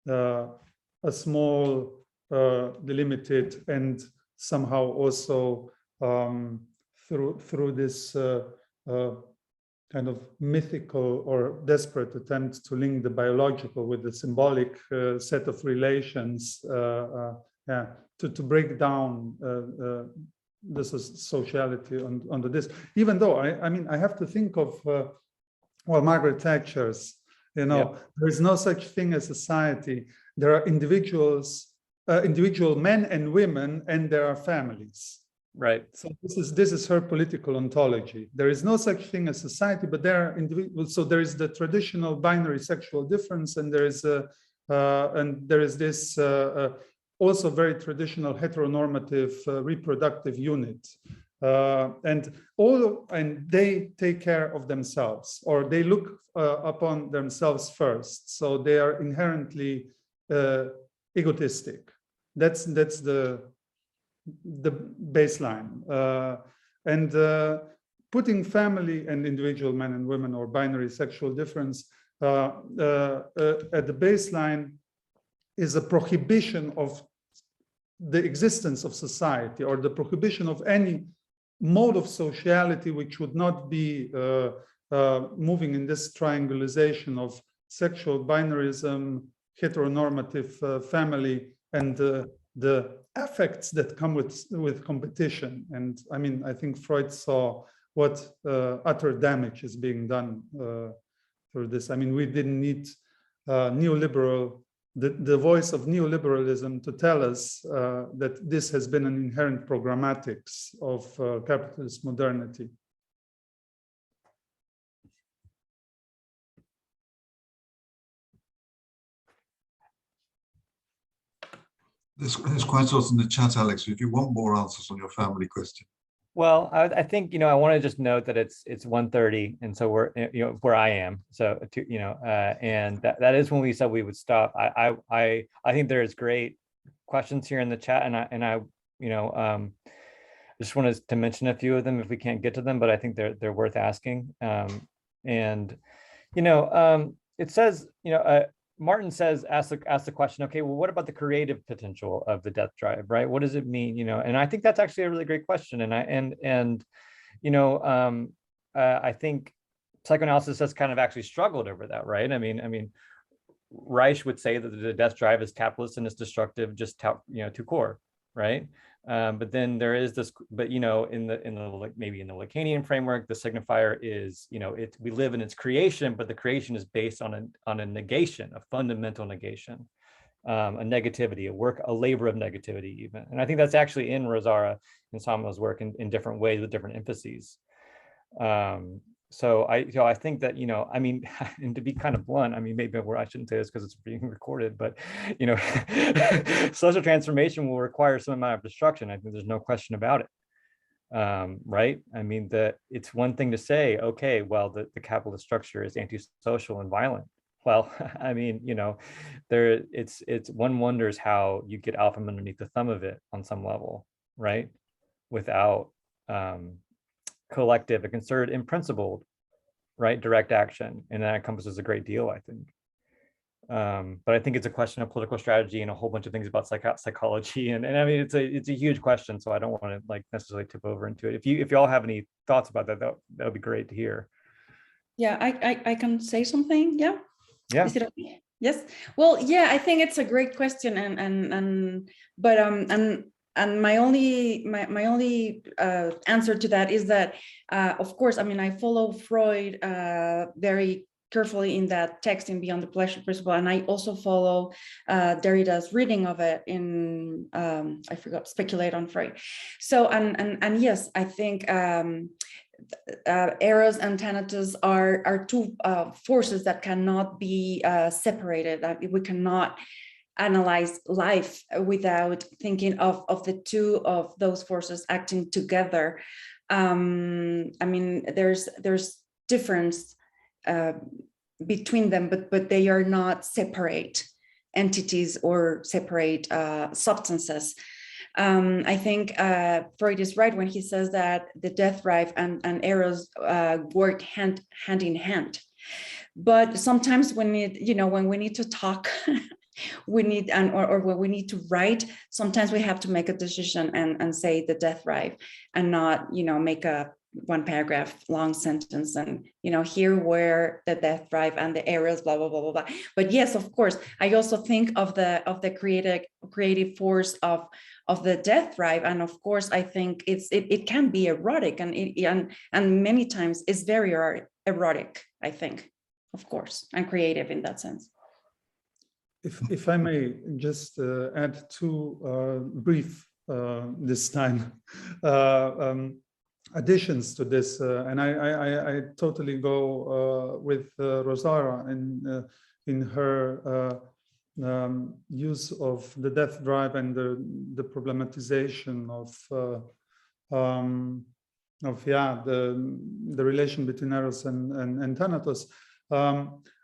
a small, delimited, and somehow also through this kind of mythical or desperate attempt to link the biological with the symbolic set of relations to break down this sociality under this. Even though I mean, I have to think of well, Margaret Thatcher's, you know, there is no such thing as society. There are individuals, individual men and women, and there are families. Right. So this is her political ontology. There is no such thing as society, but there are individuals. So there is the traditional binary sexual difference, and there is this also very traditional heteronormative reproductive unit, and they take care of themselves, or they look upon themselves first. So they are inherently egotistic. That's the baseline, and putting family and individual men and women or binary sexual difference at the baseline is a prohibition of the existence of society, or the prohibition of any mode of sociality which would not be moving in this triangulation of sexual binarism, heteronormative family, and the affects that come with competition. And I mean, I think Freud saw what utter damage is being done through this. I mean, we didn't need neoliberal, the voice of neoliberalism to tell us that this has been an inherent programmatics of capitalist modernity. There's quite a lot in the chat, Alex. If you want more answers on your family question. Well, I think, you know, I want to just note that it's 1:30, and so we're, you know, where I am. So, you know, and that is when we said we would stop. I think there's great questions here in the chat, and I you know, just wanted to mention a few of them if we can't get to them, but I think they're worth asking. And you know, it says, you know, Martin says, ask the question, okay, well, what about the creative potential of the death drive, right? What does it mean, you know? And I think that's actually a really great question. And you know, I think psychoanalysis has kind of actually struggled over that, right? I mean, Reich would say that the death drive is capitalist and it's destructive, just you know, to core, right? But then there is this, but you know, in the maybe in the Lacanian framework, the signifier is, you know, we live in its creation, but the creation is based on a negation, a fundamental negation, a negativity, a labor of negativity even. And I think that's actually in Rosaura and Samo's work in different ways with different emphases. So I think that, you know, I mean, and to be kind of blunt, I mean, maybe I shouldn't say this because it's being recorded, but, you know, social transformation will require some amount of destruction. I think there's no question about it, right? I mean, it's one thing to say, okay, well, the capitalist structure is antisocial and violent. Well, I mean, you know, it's one wonders how you get out from underneath the thumb of it on some level, right? Without collective, a concerted, principled, right, direct action, and that encompasses a great deal, I think. But I think it's a question of political strategy and a whole bunch of things about psychology, and I mean, it's a huge question, so I don't want to like necessarily tip over into it. If you all have any thoughts about that, that would be great to hear. Yeah, I can say something. Yeah. Is it okay? Yes. Well, yeah, I think it's a great question, and my only answer to that is that, of course, I mean, I follow Freud very carefully in that text in Beyond the Pleasure Principle, and I also follow Derrida's reading of it in I forgot, Speculate on Freud. So and yes, I think Eros and Thanatos are two forces that cannot be separated. We cannot analyze life without thinking of the two of those forces acting together. I mean, there's difference between them, but they are not separate entities or separate substances. I think Freud is right when he says that the death drive and Eros work hand in hand. But sometimes when we need to talk, we need, or when we need to write, sometimes we have to make a decision and say the death drive, and not, make a one paragraph long sentence, and here where the death drive and the errors, blah blah blah blah blah. But yes, of course, I also think of the creative force of the death drive, and of course I think it can be erotic, and many times it's very erotic, I think, of course, and creative in that sense. If I may just add two brief this time additions to this, and I totally go with Rosaura in her use of the death drive and the problematization of the relation between Eros and Thanatos.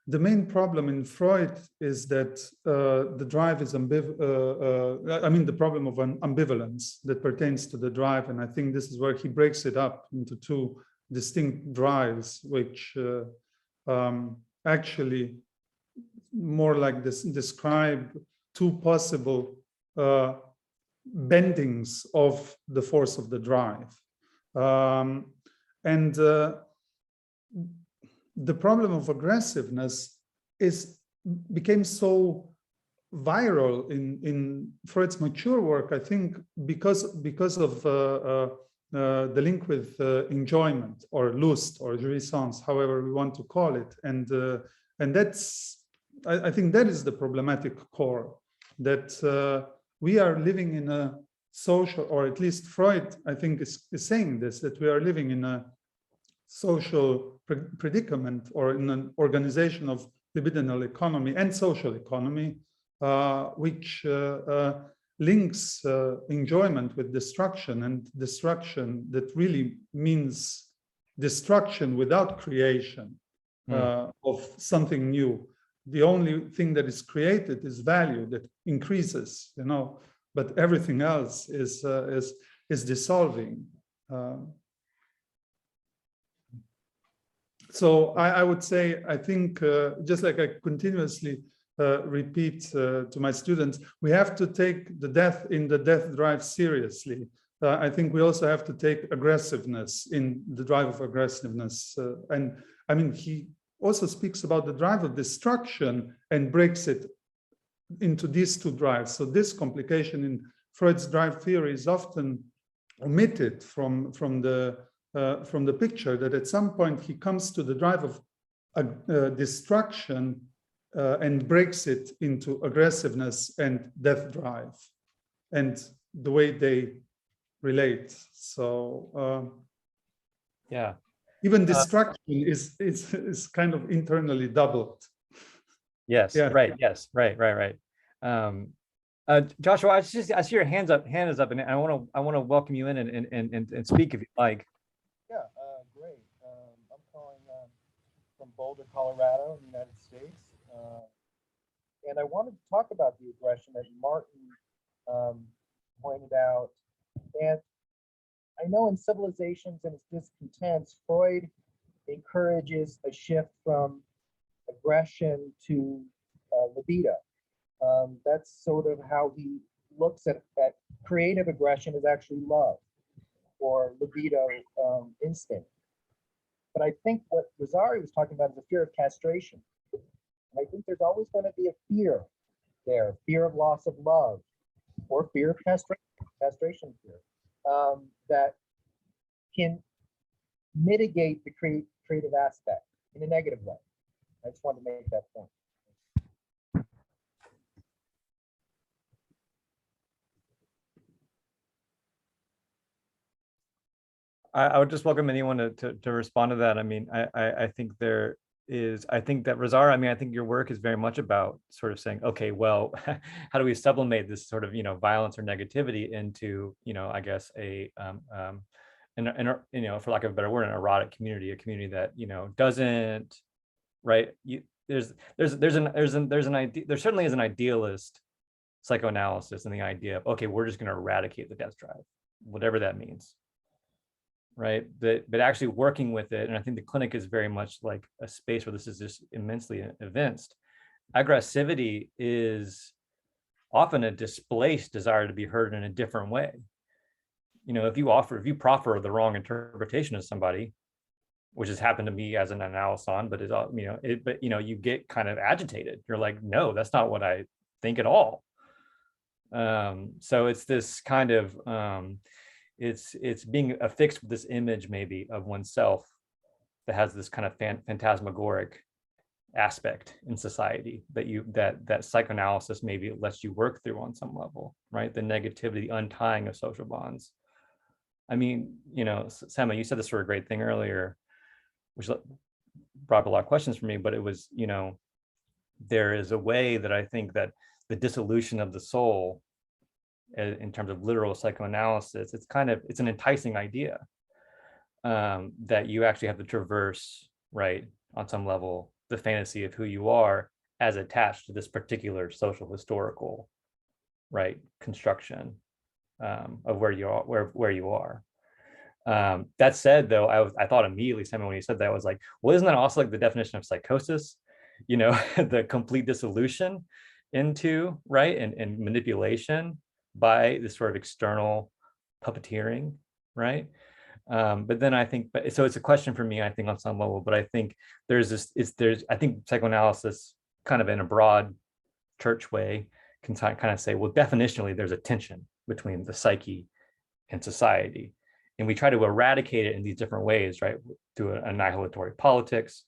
The main problem in Freud is that the drive is the problem of an ambivalence that pertains to the drive, and I think this is where he breaks it up into two distinct drives, which actually more like this describe two possible bendings of the force of the drive, the problem of aggressiveness became so viral in Freud's mature work, I think, because of the link with enjoyment or lust or jouissance, however we want to call it, and that's I think that is the problematic core, that we are living in a social, or at least Freud, I think, is saying this, that we are living in a social predicament, or in an organization of libidinal economy and social economy, which links enjoyment with destruction, and destruction that really means destruction without creation of something new. The only thing that is created is value that increases, but everything else is dissolving. So I would say, I think, just like I continuously repeat to my students, we have to take the death in the death drive seriously. I think we also have to take aggressiveness in the drive of aggressiveness. And I mean, he also speaks about the drive of destruction and breaks it into these two drives. So this complication in Freud's drive theory is often omitted from the picture, that at some point he comes to the drive of destruction and breaks it into aggressiveness and death drive, and the way they relate. So yeah, even destruction is kind of internally doubled. Yes. Yeah. Right. Yes. Right. Joshua, I see your hand is up, and I want to welcome you in and speak if you like. Yeah, great. I'm calling from Boulder, Colorado, in the United States. And I wanted to talk about the aggression that Martin pointed out. And I know in Civilizations and its Discontents, Freud encourages a shift from aggression to libido. That's sort of how he looks at creative aggression as actually love, or libido instinct. But I think what Rosario was talking about is a fear of castration. And I think there's always going to be a fear there, fear of loss of love, or fear of castration fear, that can mitigate the creative aspect in a negative way. I just wanted to make that point. I would just welcome anyone to respond to that. I mean, I think I think that Rosaura, I mean, I think your work is very much about sort of saying, okay, well, how do we sublimate this sort of, violence or negativity into, I guess for lack of a better word, an erotic community, a community that, doesn't, right? There certainly is an idealist psychoanalysis and the idea of, okay, we're just going to eradicate the death drive, whatever that means. Right, but actually working with it, and I think the clinic is very much like a space where this is just immensely evinced. Aggressivity is often a displaced desire to be heard in a different way. if you proffer the wrong interpretation of somebody, which has happened to me as an analyson, but you get kind of agitated. You're like, no, that's not what I think at all. So it's this kind of, it's being affixed with this image maybe of oneself that has this kind of phantasmagoric aspect in society that psychoanalysis maybe lets you work through on some level, right? The negativity, untying of social bonds. I mean, Samo, you said this sort of great thing earlier, which brought up a lot of questions for me, but it was, there is a way that I think that the dissolution of the soul in terms of literal psychoanalysis, it's an enticing idea that you actually have to traverse, right, on some level, the fantasy of who you are as attached to this particular social historical, right, construction of where you are. That said, though, I thought immediately, Samo, when you said that, I was like, well, isn't that also like the definition of psychosis? The complete dissolution into, right, and manipulation by this sort of external puppeteering, right? But then I think, so it's a question for me, I think, on some level, but I think I think psychoanalysis kind of in a broad church way can kind of say, well, definitionally, there's a tension between the psyche and society. And we try to eradicate it in these different ways, right? Through an annihilatory politics,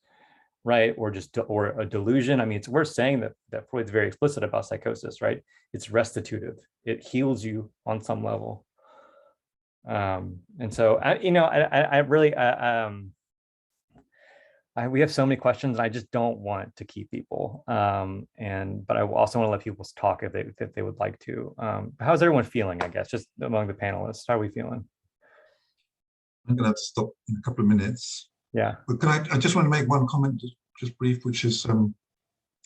right? Or a delusion. I mean, it's worth saying that Freud's very explicit about psychosis, right? It's restitutive. It heals you on some level. And so, we have so many questions, and I just don't want to keep people. But I also want to let people talk if they would like to. How's everyone feeling, I guess, just among the panelists? How are we feeling? I'm going to have to stop in a couple of minutes. Yeah. But I just want to make one comment, just brief, which is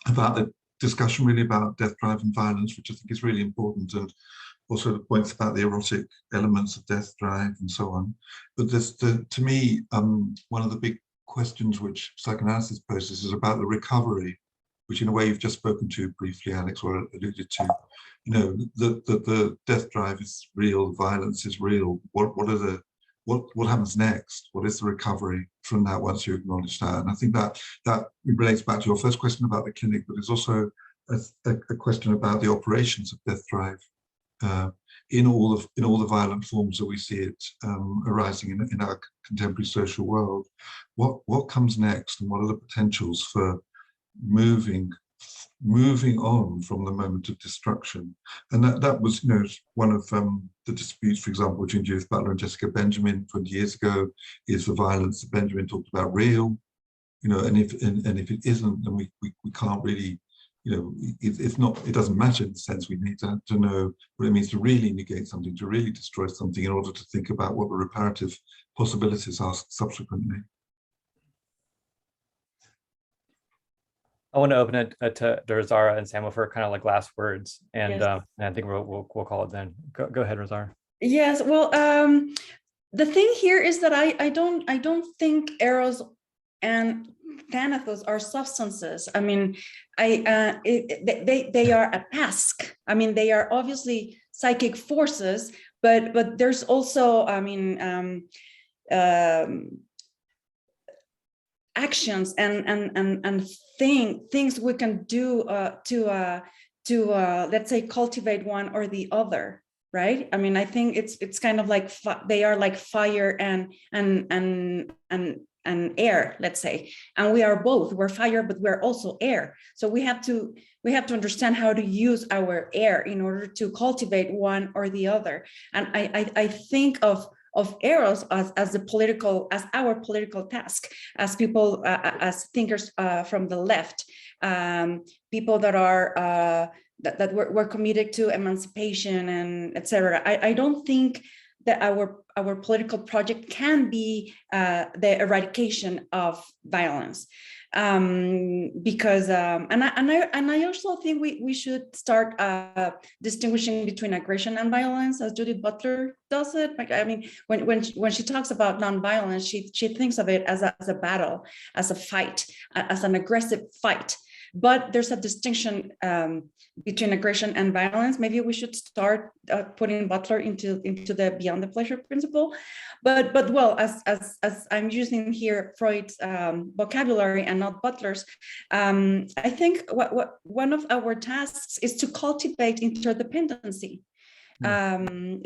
about the discussion really about death drive and violence, which I think is really important, and also the points about the erotic elements of death drive and so on. But to me, one of the big questions which psychoanalysis poses is about the recovery, which in a way you've just spoken to briefly, Alex, or alluded to. The death drive is real, violence is real. What happens next? What is the recovery from that once you acknowledge that? And I think that relates back to your first question about the clinic, but it's also a question about the operations of death drive in all the violent forms that we see it arising in our contemporary social world. What comes next, and what are the potentials for moving on from the moment of destruction? And that was, one of the disputes, for example, between Judith Butler and Jessica Benjamin 20 years ago, is the violence that Benjamin talked about real, and if it isn't, then we can't really, it's not, it doesn't matter in the sense we need to know what it means to really negate something, to really destroy something, in order to think about what the reparative possibilities are subsequently. I want to open it to Rosaura and Samo for kind of like last words, and Yes. and I think we'll call it then. Go ahead, Rosaura. Yes, well, the thing here is that I don't think eros and thanatos are substances. I mean, they are a task. I mean, they are obviously psychic forces, but there's also, actions and things we can do to let's say cultivate one or the other, right? I mean, I think it's kind of like they are like fire and air, let's say, and we are both. We're fire, but we're also air. So we have to understand how to use our air in order to cultivate one or the other. And I think of eros as our political task, as people, as thinkers from the left, people that are that we're committed to emancipation and etc. I don't think that our political project can be the eradication of violence, because and I also think we should start distinguishing between aggression and violence, as Judith Butler does it. Like, I mean, when she talks about nonviolence, she thinks of it as a battle, as a fight, as an aggressive fight. but there's a distinction between aggression and violence. Maybe we should start putting Butler into the beyond the pleasure principle. But well, as I'm using here Freud's vocabulary and not Butler's, I think what one of our tasks is to cultivate interdependency. And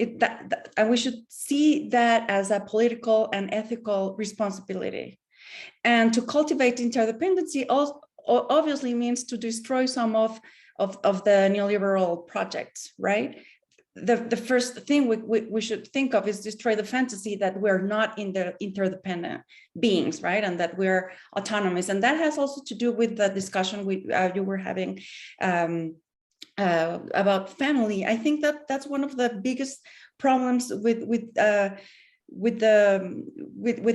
we should see that as a political and ethical responsibility. And to cultivate interdependency also obviously means to destroy some of the neoliberal projects, right? The first thing we should think of is destroy the fantasy that we're not interdependent beings, right? And that we're autonomous. And that has also to do with the discussion you were having about family. I think that's one of the biggest problems with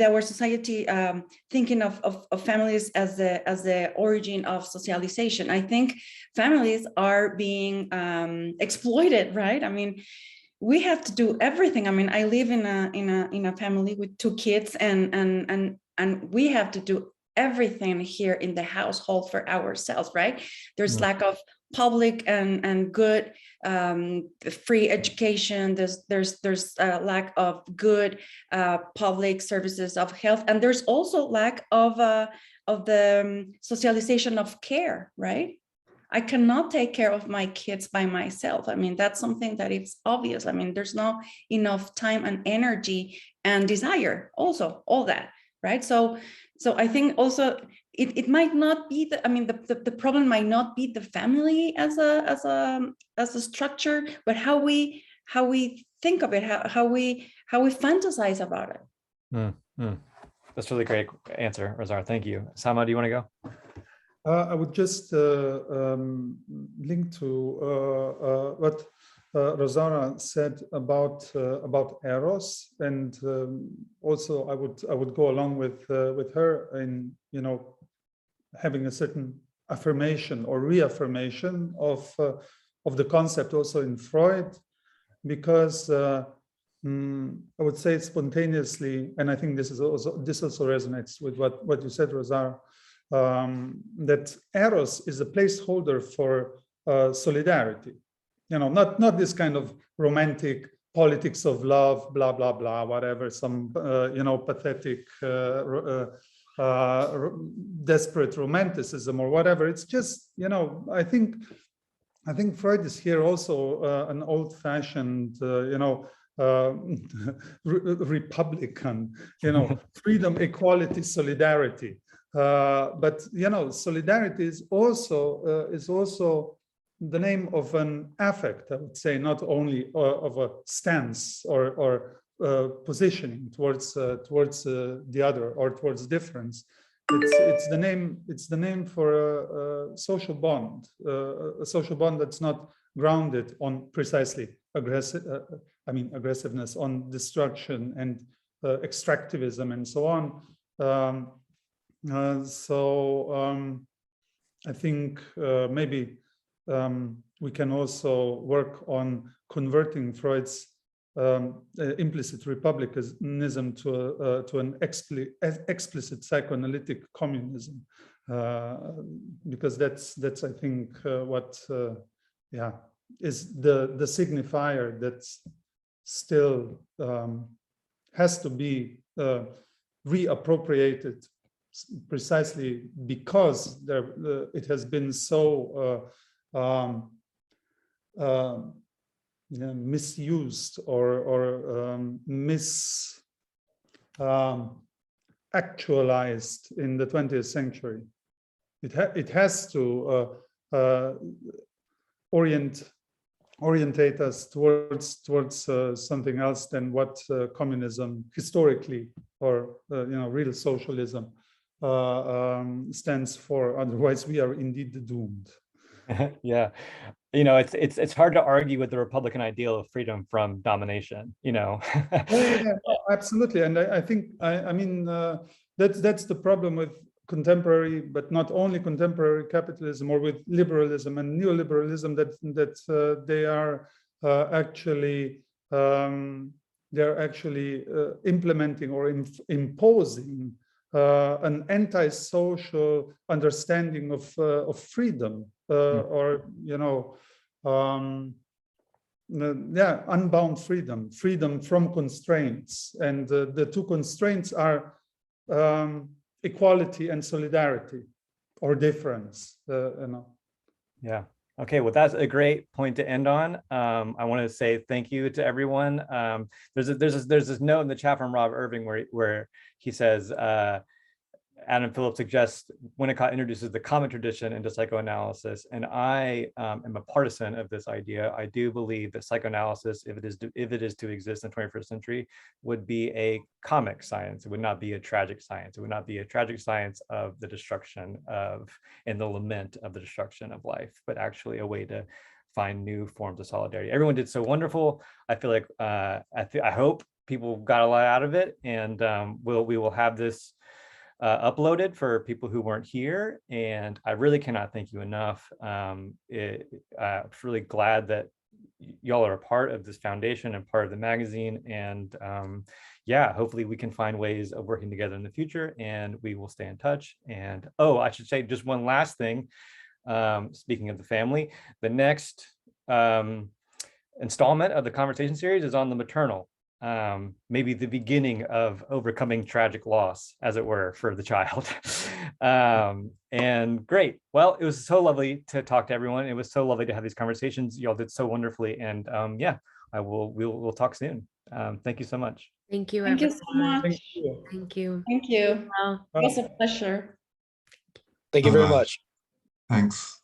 our society, thinking of families as the origin of socialization. I think families are being exploited, right? I mean, we have to do everything. I mean, I live in a family with 2 kids, and we have to do everything here in the household for ourselves, right? There's lack of public and good free education. There's a lack of good public services of health, and there's also lack of the socialization of care, right? I cannot take care of my kids by myself. I mean, that's something that it's obvious. I mean, there's not enough time and energy and desire, also all that, right? So I think also it might not be the problem might not be the family as a structure, but how we think of it, how we fantasize about it. That's a really great answer, Rosaura. Thank you. Samo, do you want to go? I would just link to what Rosaura said about Eros, and also I would go along with her in having a certain affirmation or reaffirmation of the concept also in Freud, because I would say spontaneously, and I think this also resonates with what you said, Rosaura, that Eros is a placeholder for solidarity. Not this kind of romantic politics of love, blah, blah, blah, whatever, some, pathetic, desperate romanticism or whatever. It's just, I think Freud is here also an old-fashioned, Republican, freedom, equality, solidarity. But, solidarity is also the name of an affect, I would say, not only of a stance or positioning towards the other or towards difference. It's the name for a social bond, a social bond that's not grounded on precisely aggressiveness, on destruction and extractivism and so on. I think maybe we can also work on converting Freud's implicit republicanism to an explicit psychoanalytic communism, because that's I think what is the signifier that still has to be reappropriated, precisely because it has been so misused or actualized in the 20th century. It has to orientate us towards something else than what communism historically or real socialism stands for. Otherwise, we are indeed doomed. Yeah, it's hard to argue with the Republican ideal of freedom from domination. Yeah, absolutely, and I think that's the problem with contemporary, but not only contemporary capitalism, or with liberalism and neoliberalism, that they are actually implementing or imposing an anti-social understanding of freedom, or unbound freedom from constraints, and the two constraints are equality and solidarity, or difference. Yeah. Okay, well, that's a great point to end on. I want to say thank you to everyone. There's this note in the chat from Rob Irving where he says, Adam Phillips suggests Winnicott introduces the common tradition into psychoanalysis, and I am a partisan of this idea. I do believe that psychoanalysis, if it is to exist in the 21st century, would be a comic science. It would not be a tragic science. It would not be a tragic science of the destruction of and the lament of the destruction of life, but actually a way to find new forms of solidarity. Everyone did so wonderful. I feel like I hope people got a lot out of it, and we will have this uploaded for people who weren't here, and I really cannot thank you enough. I'm really glad that y'all are a part of this foundation and part of the magazine, and yeah, hopefully we can find ways of working together in the future, and we will stay in touch. And I should say just one last thing. Speaking of the family, the next installment of the conversation series is on the maternal. Maybe the beginning of overcoming tragic loss, as it were, for the child. And great. Well, it was so lovely to talk to everyone. It was so lovely to have these conversations. Y'all did so wonderfully. And yeah, we'll talk soon. Thank you so much. Thank you. Thank you so much. Thank you. Thank you. Thank you. Well, It was a pleasure. Thank you very Bye-bye. much. Thanks.